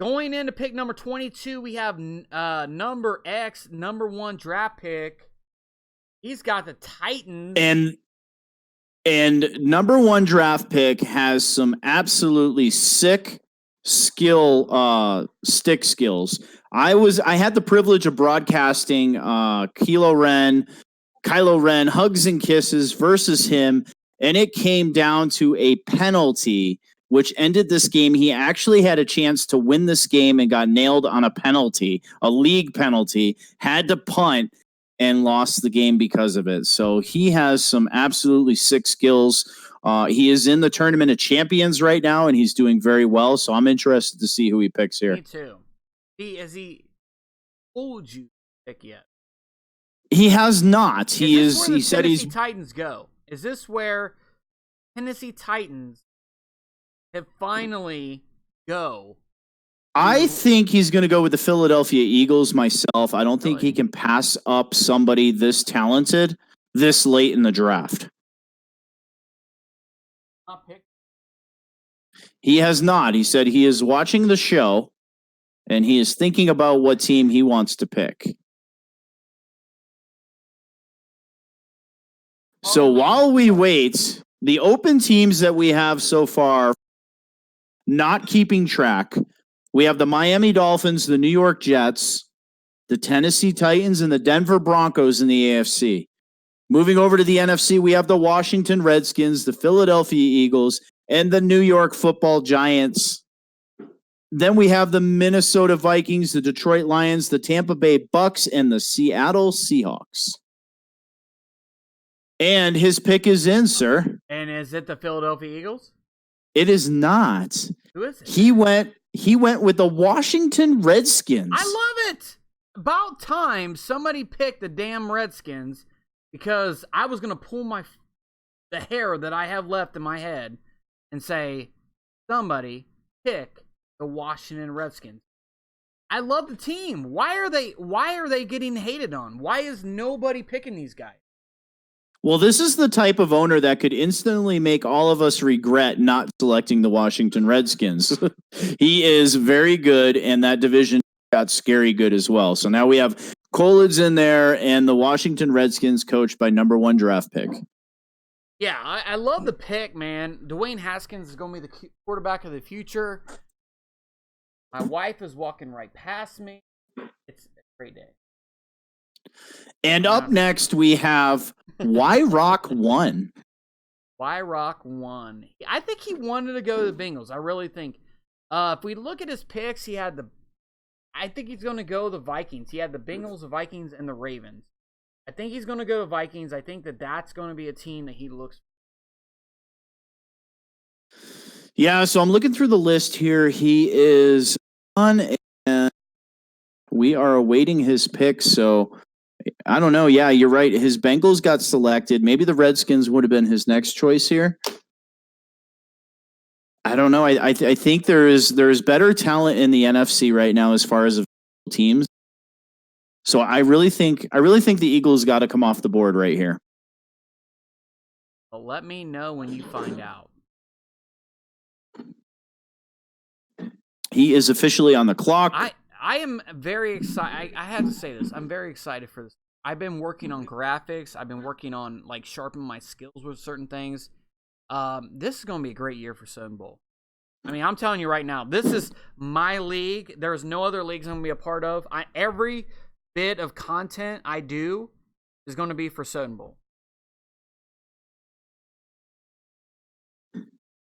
Going into pick number 22, we have number X, number 1 draft pick. He's got the Titans. And number 1 draft pick has some absolutely sick stick skills. I had the privilege of broadcasting Kylo Ren hugs and kisses versus him, and it came down to a penalty which ended this game. He actually had a chance to win this game and got nailed on a penalty, a league penalty, had to punt and lost the game because of it. So he has some absolutely sick skills. He is in the Tournament of Champions right now, and he's doing very well. So I'm interested to see who he picks here. Me too. Has he told you to pick yet? He has not. He said Tennessee Titans go. Is this where Tennessee Titans have finally go? I think he's going to go with the Philadelphia Eagles myself. I don't think he can pass up somebody this talented this late in the draft. He has not. He said he is watching the show and he is thinking about what team he wants to pick. So while we wait, the open teams that we have so far, not keeping track, we have the Miami Dolphins, the New York Jets, the Tennessee Titans, and the Denver Broncos in the AFC. Moving over to the NFC, we have the Washington Redskins, the Philadelphia Eagles, and the New York Football Giants. Then we have the Minnesota Vikings, the Detroit Lions, the Tampa Bay Bucks, and the Seattle Seahawks. And his pick is in, sir. And is it the Philadelphia Eagles? It is not. Who is it? He went with the Washington Redskins. I love it. About time somebody picked the damn Redskins, because I was going to pull the hair that I have left in my head and say, somebody pick the Washington Redskins. I love the team. Why are they getting hated on? Why is nobody picking these guys? Well, this is the type of owner that could instantly make all of us regret not selecting the Washington Redskins. He is very good, and that division got scary good as well. So now we have Coolidge in there and the Washington Redskins coached by number 1 draft pick. Yeah, I love the pick, man. Dwayne Haskins is going to be the quarterback of the future. My wife is walking right past me. It's a great day. And up next, we have Rock 1. Rock 1. I think he wanted to go to the Bengals. I really think. If we look at his picks, I think he's going to go the Vikings. He had the Bengals, the Vikings, and the Ravens. I think he's going to go to Vikings. I think that's going to be a team that he looks for. Yeah, so I'm looking through the list here. He is on, and we are awaiting his pick. So I don't know. Yeah, you're right. His Bengals got selected. Maybe the Redskins would have been his next choice here. I don't know. I think there's better talent in the NFC right now as far as teams. So I really think the Eagles got to come off the board right here. Well, let me know when you find out. He is officially on the clock. I am very excited. I have to say this. I'm very excited for this. I've been working on graphics. I've been working on sharpening my skills with certain things. This is going to be a great year for Soden Bowl. I mean, I'm telling you right now, this is my league. There's no other leagues I'm going to be a part of. Every bit of content I do is going to be for Soden Bowl.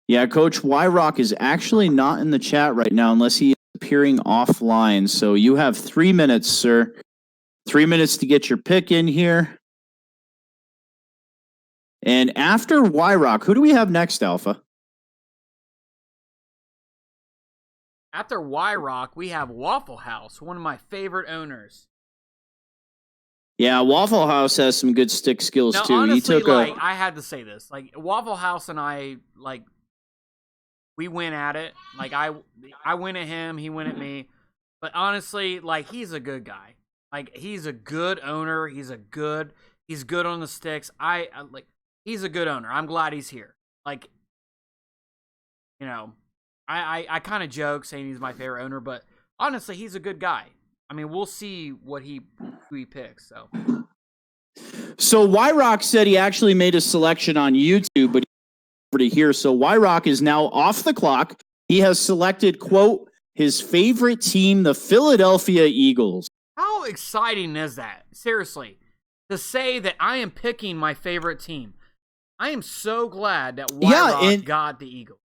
Yeah, Coach Wyrock is actually not in the chat right now unless he is appearing offline. So you have 3 minutes, sir. 3 minutes to get your pick in here. And after Wyrock, who do we have next, Alpha? After Wyrock, we have Waffle House, one of my favorite owners. Yeah, Waffle House has some good stick skills Now, too. honestly, He took I had to say this. Like, Waffle House and I, like, we went at it. Like, I went at him, he went at me. But honestly, like, he's a good guy. Like, he's a good owner. He's good on the sticks. He's a good owner. I'm glad he's here. Like, you know, I kind of joke saying he's my favorite owner, but honestly, he's a good guy. I mean, we'll see who he picks. So Wyrock said he actually made a selection on YouTube, but over to here. So Wyrock is now off the clock. He has selected, quote, his favorite team, the Philadelphia Eagles. How exciting is that? Seriously, to say that I am picking my favorite team. I am so glad that Wyrock got the Eagles.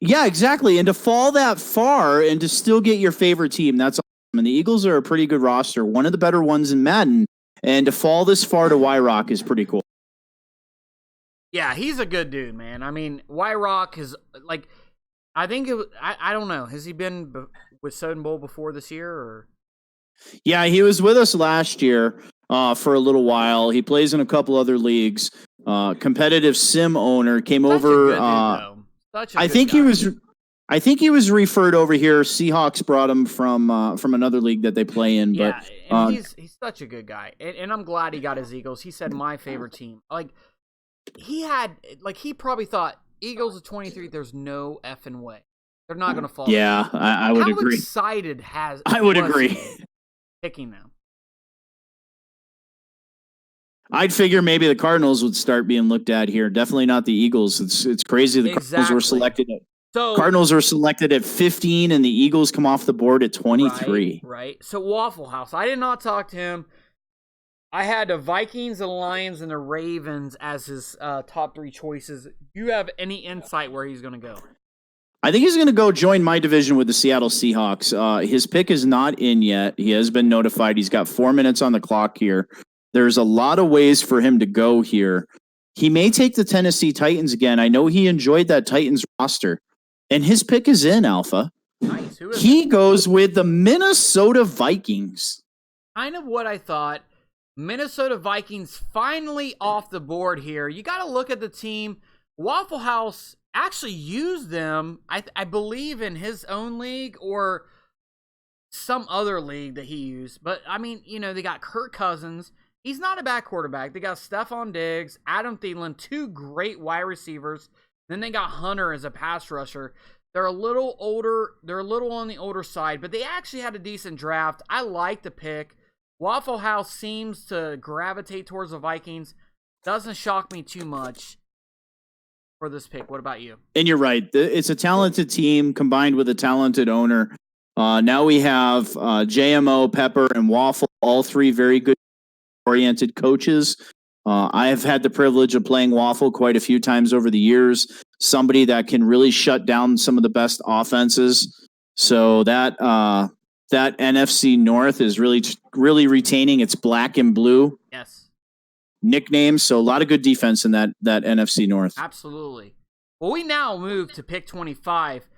Yeah, exactly. And to fall that far and to still get your favorite team, that's awesome. And the Eagles are a pretty good roster, one of the better ones in Madden. And to fall this far to Wyrock is pretty cool. Yeah, he's a good dude, man. I mean, Wyrock is like, I think I don't know. Has he been with Soden Bowl before this year? Or? Yeah, he was with us last year for a little while. He plays in a couple other leagues. Competitive sim owner came over. I think he was referred over here. Seahawks brought him from another league that they play in. Yeah, but and he's such a good guy, and I'm glad he got his Eagles. He said my favorite team. Like he probably thought Eagles of 23. There's no effing way they're not going to fall. Yeah, I would agree. How excited I would agree picking them. I'd figure maybe the Cardinals would start being looked at here. Definitely not the Eagles. It's crazy the Cardinals were selected at Cardinals were selected at 15 and the Eagles come off the board at 23. Right. So Waffle House. I did not talk to him. I had the Vikings, the Lions, and the Ravens as his top three choices. Do you have any insight where he's going to go? I think he's going to go join my division with the Seattle Seahawks. His pick is not in yet. He has been notified. He's got 4 minutes on the clock here. There's a lot of ways for him to go here. He may take the Tennessee Titans again. I know he enjoyed that Titans roster. And his pick is in, Alpha. Nice. He goes with the Minnesota Vikings. Kind of what I thought. Minnesota Vikings finally off the board here. You got to look at the team. Waffle House actually used them, I believe, in his own league or some other league that he used. But, I mean, you know, they got Kirk Cousins. He's not a bad quarterback. They got Stephon Diggs, Adam Thielen, two great wide receivers. Then they got Hunter as a pass rusher. They're a little older. They're a little on the older side, but they actually had a decent draft. I like the pick. Waffle House seems to gravitate towards the Vikings. Doesn't shock me too much for this pick. What about you? And you're right. It's a talented team combined with a talented owner. Now we have JMO, Pepper, and Waffle, all three very good oriented coaches. I have had the privilege of playing Waffle quite a few times over the years. Somebody that can really shut down some of the best offenses. So that NFC North is really retaining its black and blue nickname. So a lot of good defense in that NFC North. Absolutely. Well, we now move to pick 25.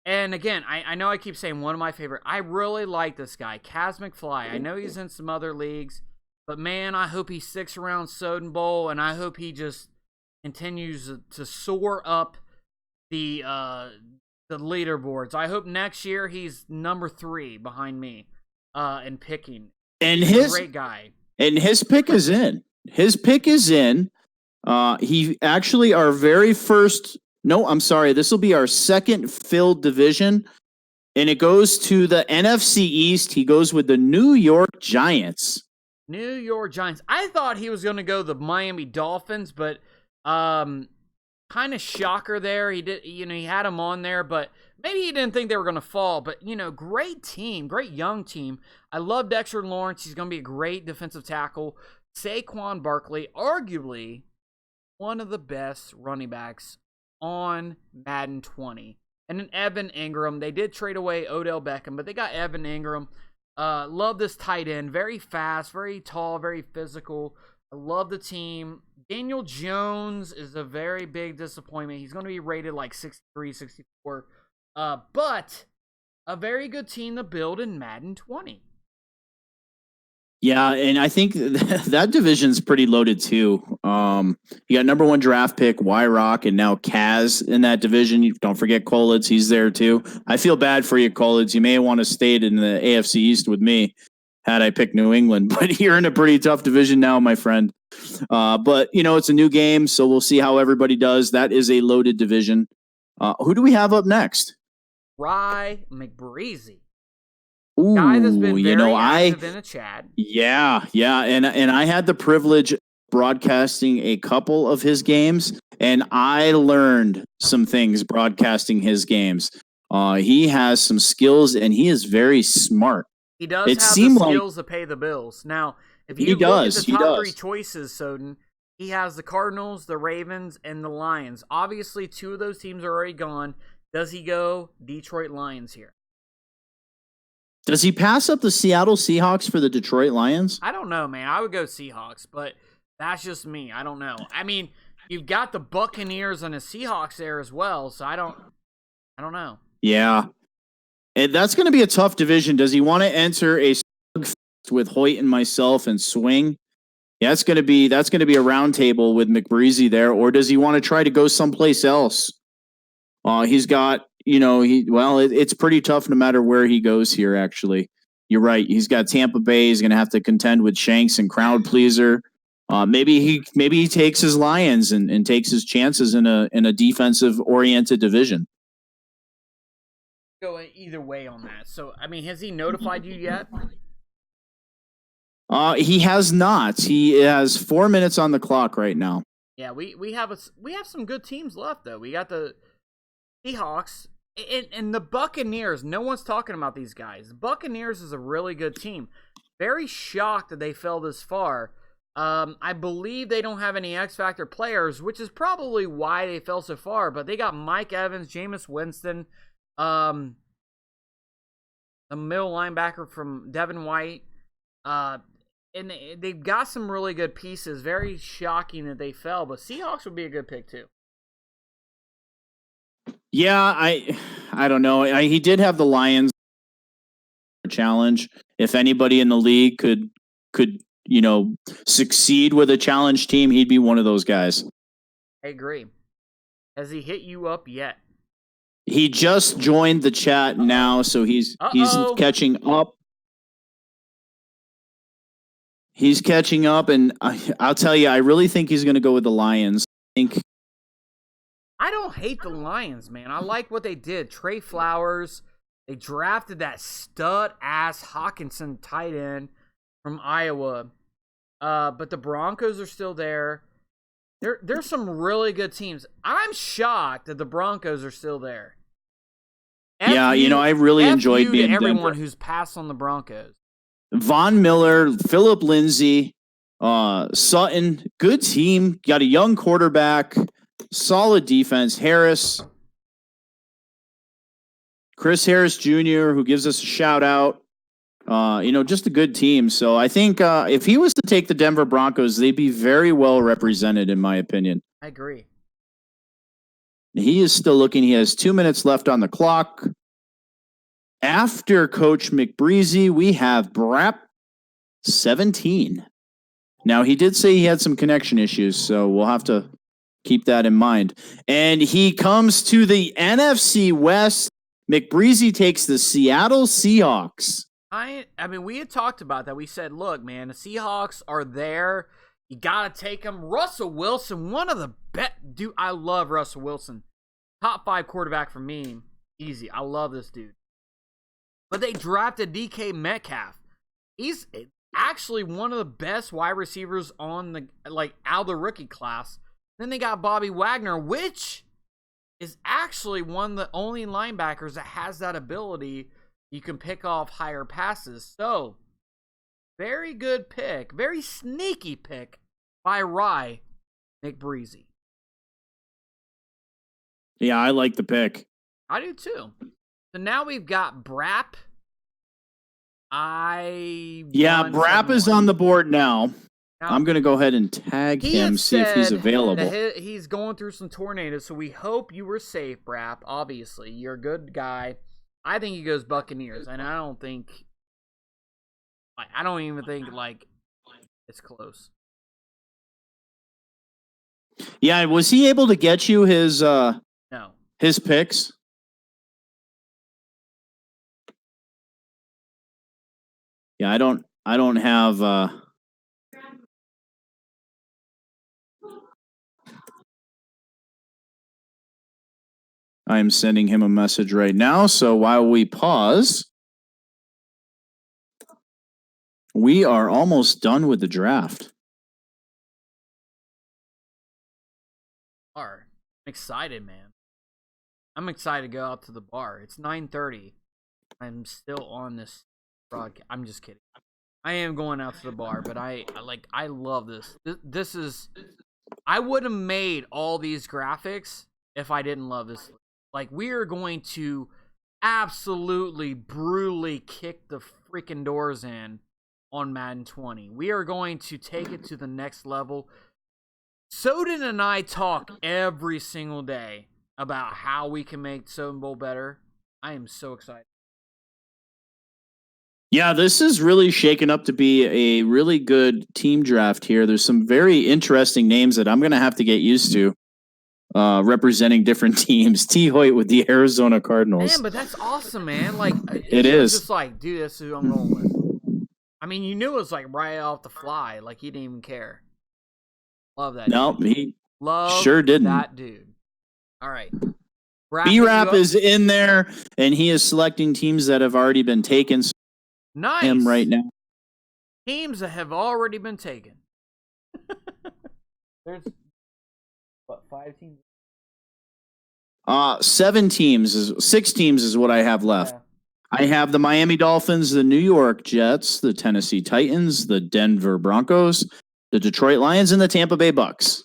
And again, I know I keep saying one of my favorite. I really like this guy, Kaz McFly. I know he's in some other leagues. But, man, I hope he sticks around Soden Bowl, and I hope he just continues to soar up the leaderboards. I hope next year he's number 3 behind me in picking. And he's a great guy. And his pick is in. His pick is in. He actually our very first – no, I'm sorry. This will be our second filled division, and it goes to the NFC East. He goes with the New York Giants. New York Giants. I thought he was going to go the Miami Dolphins, but kind of shocker there. He did, he had him on there, but maybe he didn't think they were going to fall. But, great team, great young team. I love Dexter Lawrence. He's going to be a great defensive tackle. Saquon Barkley, arguably one of the best running backs on Madden 20. And then Evan Ingram. They did trade away Odell Beckham, but they got Evan Ingram. Love this tight end. Very fast, very tall, very physical. I love the team. Daniel Jones is a very big disappointment. He's going to be rated like 63, 64. But a very good team to build in Madden 20. Yeah, and I think that division's pretty loaded too. You got number 1 draft pick Wyrock, and now Kaz in that division. You don't forget Kolitz; he's there too. I feel bad for you, Kolitz. You may want to stayed in the AFC East with me had I picked New England, but you're in a pretty tough division now, my friend. But it's a new game, so we'll see how everybody does. That is a loaded division. Who do we have up next? Rye McBreezy. Ooh, Guy that's been very active in the chat. Yeah, and I had the privilege of broadcasting a couple of his games, and I learned some things broadcasting his games. He has some skills, and he is very smart. He does have the skills to pay the bills. Now, if you look at the top 3 choices, Soden, he has the Cardinals, the Ravens, and the Lions. Obviously, 2 of those teams are already gone. Does he go Detroit Lions here? Does he pass up the Seattle Seahawks for the Detroit Lions? I don't know, man. I would go Seahawks, but that's just me. I don't know. I mean, you've got the Buccaneers and the Seahawks there as well, so I don't know. Yeah. And that's going to be a tough division. Does he want to enter a slugfest with Hoyt and myself and swing? Yeah, that's going to be a round table with McBreezy there, or does he want to try to go someplace else? He's got, it's pretty tough no matter where he goes here, actually. You're right. He's got Tampa Bay. He's going to have to contend with Shanks and Crowd Pleaser. Maybe he takes his Lions and takes his chances in a defensive oriented division. Go either way on that. So, I mean, has he notified you yet? He has not. He has 4 minutes on the clock right now. Yeah, we have some good teams left though. We got the Seahawks and the Buccaneers. No one's talking about these guys. The Buccaneers is a really good team. Very shocked that they fell this far. I believe they don't have any X Factor players, which is probably why they fell so far. But they got Mike Evans, Jameis Winston, the middle linebacker from Devin White, and they've got some really good pieces. Very shocking that they fell, but Seahawks would be a good pick too. Yeah, I don't know. He did have the Lions challenge. If anybody in the league could succeed with a challenge team, he'd be one of those guys. I agree. Has he hit you up yet? He just joined the chat now, so he's catching up. He's catching up, and I'll tell you, I really think he's going to go with the Lions. I don't hate the Lions, man. I like what they did. Trey Flowers. They drafted that stud-ass Hawkinson tight end from Iowa. But the Broncos are still there. There's some really good teams. I'm shocked that the Broncos are still there. Yeah, I really enjoyed being in everyone Denver. Who's passed on the Broncos. Von Miller, Phillip Lindsay, Sutton, good team. Got a young quarterback, solid defense. Chris Harris Jr., who gives us a shout out. Just a good team. So I think if he was to take the Denver Broncos, they'd be very well represented, in my opinion. I agree. He is still looking. He has 2 minutes left on the clock. After Coach McBreezy, we have Brap 17. Now, he did say he had some connection issues, so we'll have to keep that in mind. And he comes to the NFC West. McBreezy takes the Seattle Seahawks. I mean, we had talked about that. We said, look, man, the Seahawks are there. You got to take them. Russell Wilson, one of the best. Dude, I love Russell Wilson. Top 5 quarterback for me. Easy. I love this dude. But they drafted DK Metcalf. He's actually one of the best wide receivers on out of the rookie class. Then they got Bobby Wagner, which is actually one of the only linebackers that has that ability. You can pick off higher passes. So, very good pick. Very sneaky pick by Rye McBreezy. Yeah, I like the pick. I do too. So now we've got Brapp. Brapp is on the board now. I'm going to go ahead and tag him, see if he's available. He's going through some tornadoes, so we hope you were safe, Brapp. Obviously, you're a good guy. I think he goes Buccaneers, and I don't even think it's close. Yeah, was he able to get you his No. His picks? Yeah, I don't have I'm sending him a message right now, so while we pause, we are almost done with the draft. I'm excited, man. I'm excited to go out to the bar. It's 9:30. I'm still on this broadcast. I'm just kidding. I am going out to the bar, but I love this. This is, I would have made all these graphics if I didn't love this. Like, we are going to absolutely brutally kick the freaking doors in on Madden 20. We are going to take it to the next level. Soden and I talk every single day about how we can make Soden Bowl better. I am so excited. Yeah, this is really shaken up to be a really good team draft here. There's some very interesting names that I'm going to have to get used to representing different teams. T. Hoyt with the Arizona Cardinals. Man, but that's awesome, man. Like, it is. Just like, dude, that's who I'm rolling with. I mean, you knew it was like right off the fly. Like, he didn't even care. Love that. No, dude. he Love sure didn't. That dude. All right. B-Rap is in there, and he is selecting teams that have already been taken. Nice. Him right now. Teams that have already been taken. There's, what, 5 teams? 6 teams is what I have left. Yeah. I have the Miami Dolphins, the New York Jets, the Tennessee Titans, the Denver Broncos, the Detroit Lions, and the Tampa Bay Bucks.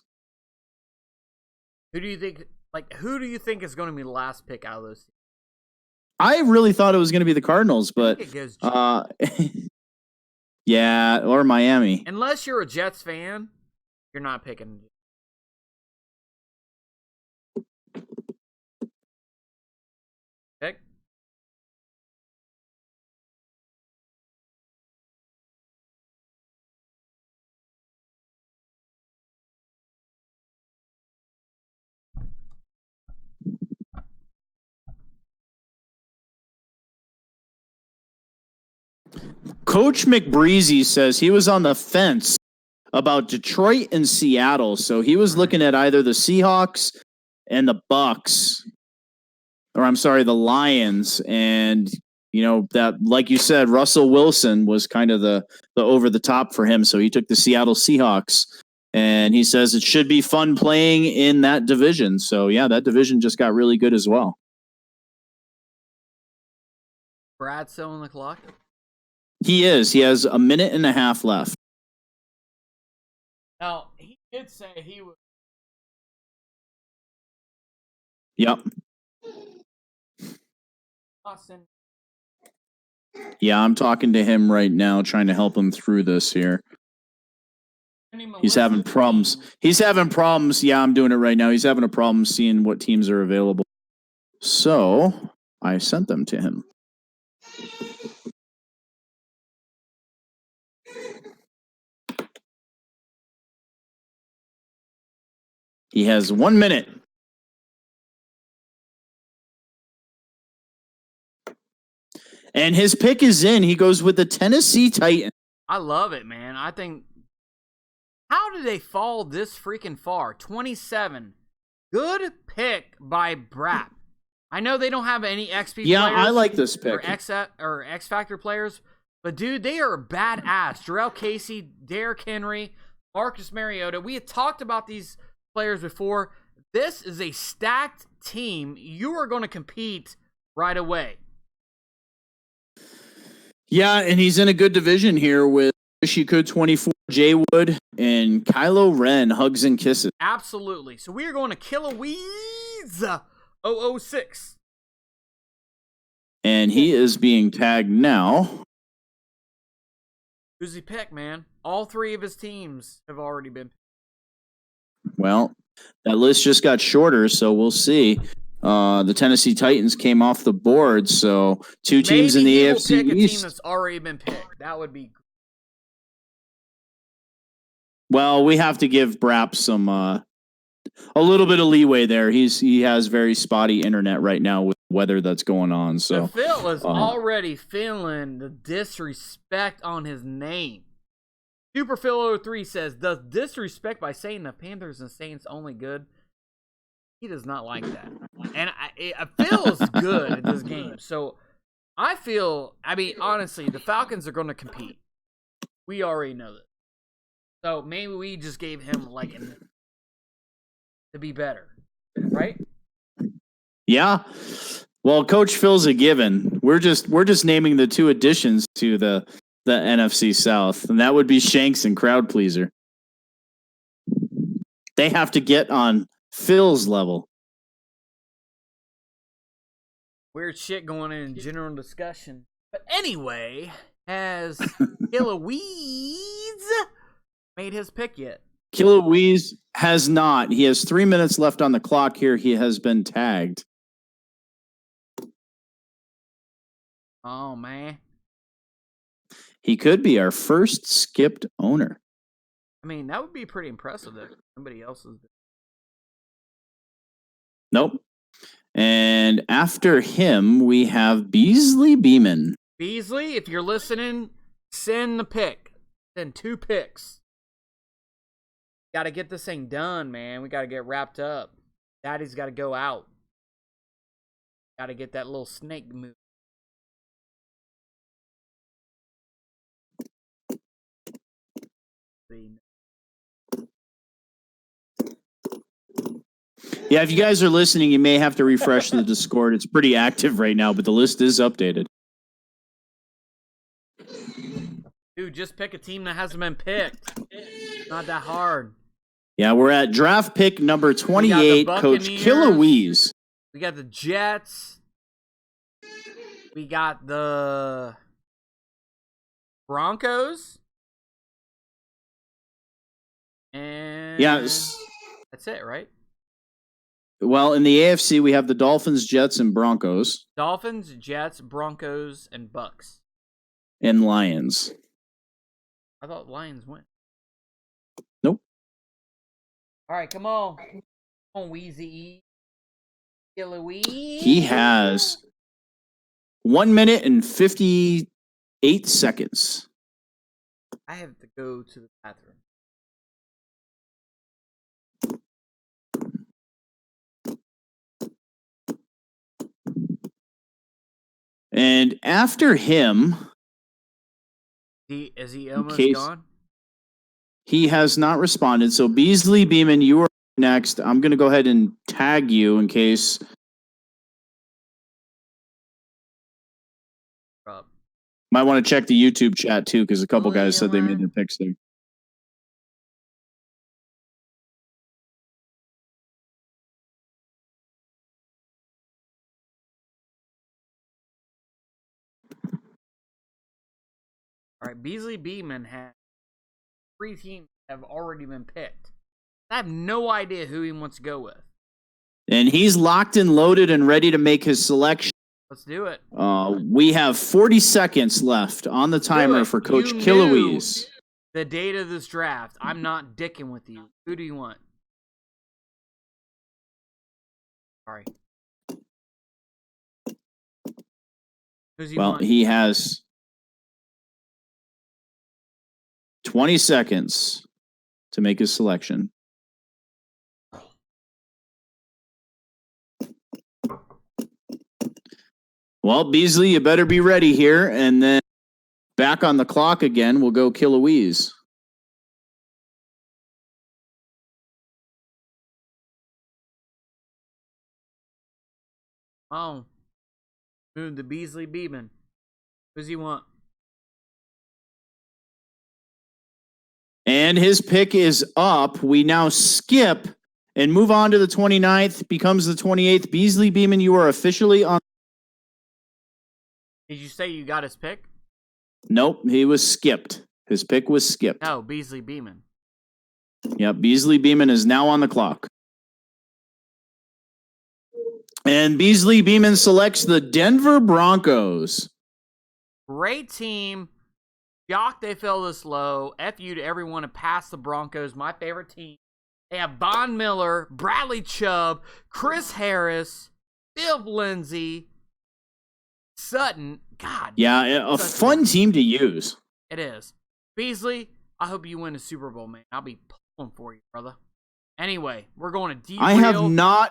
Who do you think is going to be the last pick out of those teams? I really thought it was going to be the Cardinals, but yeah, or Miami. Unless you're a Jets fan, you're not picking. Pick. Coach McBreezy says he was on the fence about Detroit and Seattle, so he was looking at either the Seahawks and the Bucks, or I'm sorry, the Lions, and you know that, like you said, Russell Wilson was kind of the over the top for him, so he took the Seattle Seahawks, and he says it should be fun playing in that division. So yeah, that division just got really good as well. Brad still on the clock? He is. He has a minute and a half left. Now, he did say he would. Yep. Austin. Yeah, I'm talking to him right now, trying to help him through this here. He's having problems. Yeah, I'm doing it right now. He's having a problem seeing what teams are available. So I sent them to him. He has 1 minute. And his pick is in. He goes with the Tennessee Titans. I love it, man. I think, how did they fall this freaking far? 27. Good pick by Brapp. I know they don't have any XP players. Yeah, I like this pick. Or X Factor players. But, dude, they are badass. Jarrell Casey, Derrick Henry, Marcus Mariota. We had talked about these players before. This is a stacked team. You are going to compete right away. Yeah, and he's in a good division here with Ishiku 24, Jay Wood, and Kylo Ren, hugs and kisses. Absolutely. So we are going to Kiloweez 006. And he is being tagged now. Who's he pick, man? All three of his teams have already been picked. Well, that list just got shorter, so we'll see. The Tennessee Titans came off the board, so two teams in the Maybe he will AFC pick a East. team that's already been picked. That would be. Well, we have to give Brap some a little bit of leeway there. He has very spotty internet right now with the weather that's going on. So Phil is already feeling the disrespect on his name. Superphil03 says, does disrespect by saying the Panthers and Saints only good? He does not like that. And Phil is good at this game. So I mean, honestly, the Falcons are going to compete. We already know this. So maybe we just gave him to be better, right? yeah. Well, Coach Phil's a given. We're just naming the two additions to the NFC South, and that would be Shanks and Crowd Pleaser. They have to get on Phil's level. Weird shit going in general discussion. But anyway, has Kiloweez made his pick yet? Kiloweez has not. He has 3 minutes left on the clock here. He has been tagged. Oh, man. He could be our first skipped owner. I mean, that would be pretty impressive if somebody else is. Nope. And after him, we have Beasley Beeman. Beasley, if you're listening, send the pick. Send 2 picks. Got to get this thing done, man. We got to get wrapped up. Daddy's got to go out. Got to get that little snake move. Yeah, if you guys are listening, you may have to refresh the Discord. It's pretty active right now, but the list is updated. Dude, just pick a team that hasn't been picked. Not that hard. Yeah, we're at draft pick number 28, Coach Buccaneers. Kiloweez. We got the Jets. We got the Broncos. And Yes. that's it, right? Well, in the AFC, we have the Dolphins, Jets, and Broncos. Dolphins, Jets, Broncos, and Bucks. And Lions. I thought Lions went. Nope. All right, come on. Come on, Weezy. Kiloweez. He has 1 minute and 58 seconds. I have to go to the bathroom. And after him, Is he almost gone? he has not responded. So Beasley Beeman, you are next. I'm going to go ahead and tag you in case. Might want to check the YouTube chat too, because a couple guys said they made their picks there. All right, Beasley Beeman has 3 teams have already been picked. I have no idea who he wants to go with. And he's locked and loaded and ready to make his selection. Let's do it. We have 40 seconds left on the timer for Coach Kiloweez. The date of this draft. I'm not dicking with you. Who do you want? Sorry. Who's he want? He has 20 seconds to make his selection. Well, Beasley, you better be ready here. And then back on the clock again, we'll go Kiloweez. Oh. Move to Beasley Beeman. Who does he want? And his pick is up. We now skip and move on to the 29th. Becomes the 28th. Beasley Beeman, you are officially on. Did you say you got his pick? Nope, he was skipped. His pick was skipped. No, Beasley Beeman. Yep, Beasley Beeman is now on the clock. And Beasley Beeman selects the Denver Broncos. Great team. Shocked they fell this low. F you to everyone to pass the Broncos. My favorite team. They have Von Miller, Bradley Chubb, Chris Harris, Phil Lindsay, Sutton. God. Yeah, a fun team to use. It is. Beasley, I hope you win the Super Bowl, man. I'll be pulling for you, brother. Anyway, we're going to derail.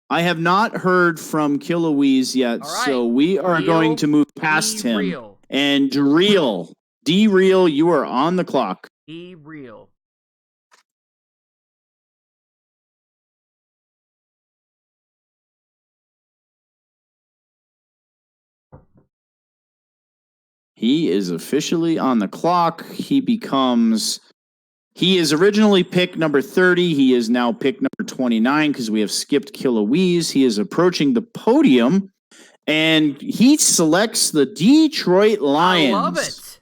I have not heard from Kilowese yet, All right. so we are going to move past him. Derail. And Derail, you are on the clock. Derail. He is officially on the clock. He is originally pick number 30. He is now pick number 29 because we have skipped Kilowese. He is approaching the podium, and he selects the Detroit Lions. I love it.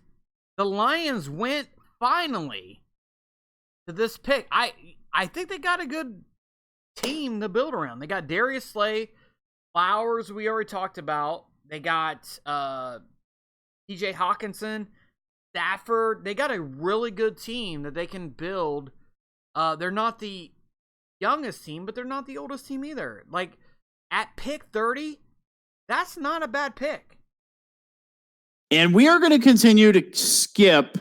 The Lions went finally to this pick. I think they got a good team to build around. They got Darius Slay, Flowers, we already talked about. They got TJ Hawkinson, Stafford. They got a really good team that they can build. They're not the youngest team, but they're not the oldest team either. Like, at pick 30, that's not a bad pick. And we are going to continue to skip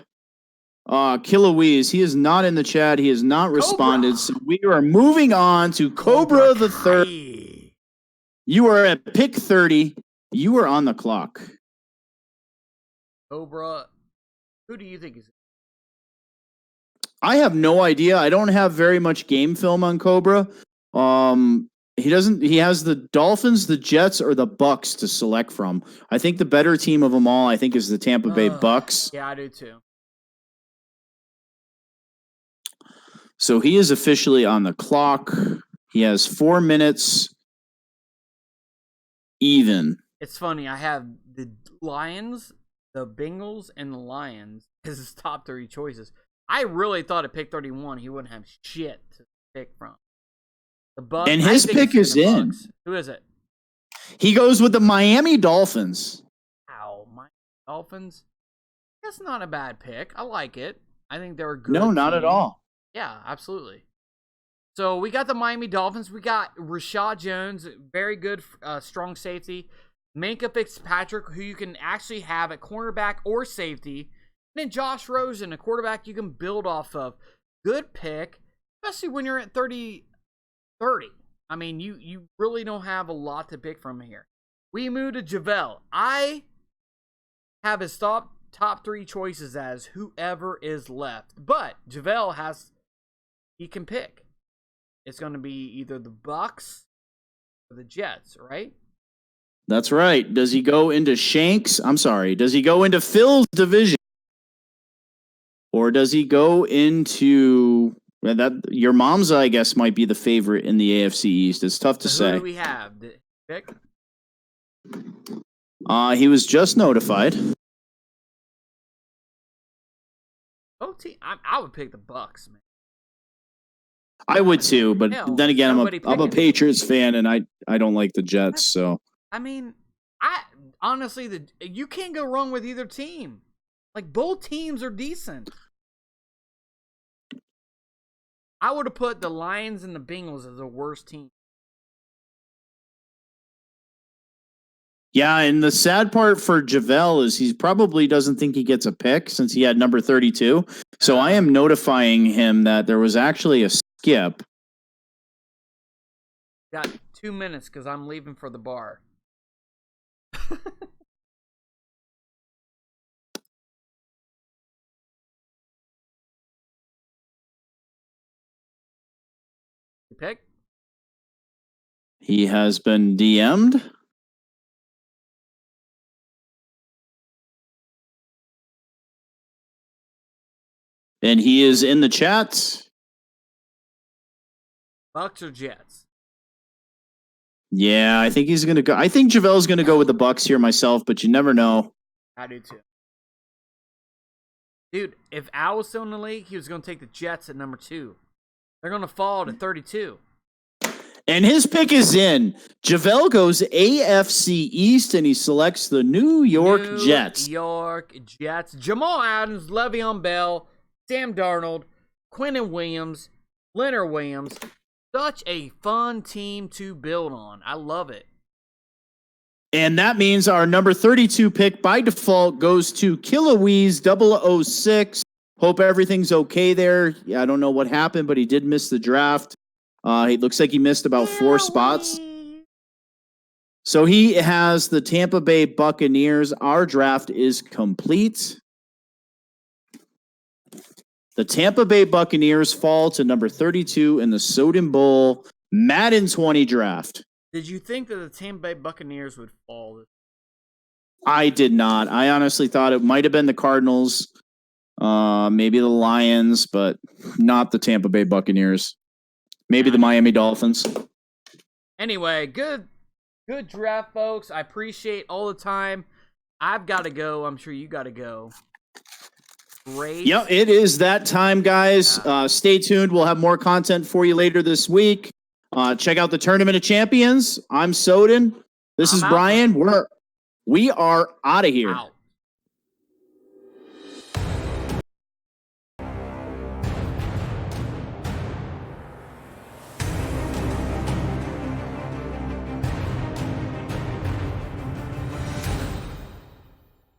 Kilowese. He is not in the chat. He has not responded. So we are moving on to Cobra the Third. You are at pick 30. You are on the clock. Cobra, who do you think is? I have no idea. I don't have very much game film on Cobra. He has the Dolphins, the Jets, or the Bucks to select from. I think the better team of them all, I think, is the Tampa Bay Bucks. Yeah, I do too. So he is officially on the clock. He has 4 minutes even. It's funny. I have the Lions, the Bengals, and the Lions as his top 3 choices. I really thought at pick 31 he wouldn't have shit to pick from. The Bucks, and his pick is in. Bucks. Who is it? He goes with the Miami Dolphins. Ow, my Dolphins. That's not a bad pick. I like it. I think they're a good. No, not team. at all. Yeah, absolutely. So we got the Miami Dolphins. We got Rashad Jones, very good, strong safety. Minkah Fitzpatrick, who you can actually have at cornerback or safety. And then Josh Rosen, a quarterback you can build off of. Good pick, especially when you're at 30. I mean, you really don't have a lot to pick from here. We move to JaVale. I have his top 3 choices as whoever is left. But JaVale he can pick. It's going to be either the Bucks or the Jets, right? That's right. Does he go into Shanks? I'm sorry. Does he go into Phil's division? Or does he go into that? Your mom's, I guess, might be the favorite in the AFC East. It's tough to say. Who do we have? The pick? He was just notified. I would pick the Bucks, man. I would too, but Hell, then again, I'm a picking. Patriots fan, and I don't like the Jets. So I mean, honestly, you can't go wrong with either team. Like, both teams are decent. I would have put the Lions and the Bengals as the worst team. yeah, and the sad part for JaVale is he probably doesn't think he gets a pick since he had number 32. So I am notifying him that there was actually a skip. Got 2 minutes because I'm leaving for the bar. You pick? He has been DM'd. And he is in the chat. Bucks or Jets? Yeah, I think he's going to go. I think Javel's going to go with the Bucks here myself, but you never know. I do too. Dude, if Al was still in the league, he was going to take the Jets at number 2. They're going to fall to 32. And his pick is in. Javel goes AFC East, and he selects the New York Jets. New York Jets. Jamal Adams, Le'Veon Bell, Sam Darnold, Quentin Williams, Leonard Williams. Such a fun team to build on. I love it. And that means our number 32 pick by default goes to Kiloweeze 006. Hope everything's okay there. Yeah, I don't know what happened, but he did miss the draft. It looks like he missed about 4 spots. So he has the Tampa Bay Buccaneers. Our draft is complete. The Tampa Bay Buccaneers fall to number 32 in the Soden Bowl Madden 20 draft. Did you think that the Tampa Bay Buccaneers would fall? I did not. I honestly thought it might have been the Cardinals, maybe the Lions, but not the Tampa Bay Buccaneers. Maybe the Miami Dolphins. Anyway, good draft, folks. I appreciate all the time. I've got to go. I'm sure you got to go. Great. Yep, it is that time, guys. Stay tuned. We'll have more content for you later this week. Check out the Tournament of Champions. I'm Soden. This is Brian. We are out of here. Out.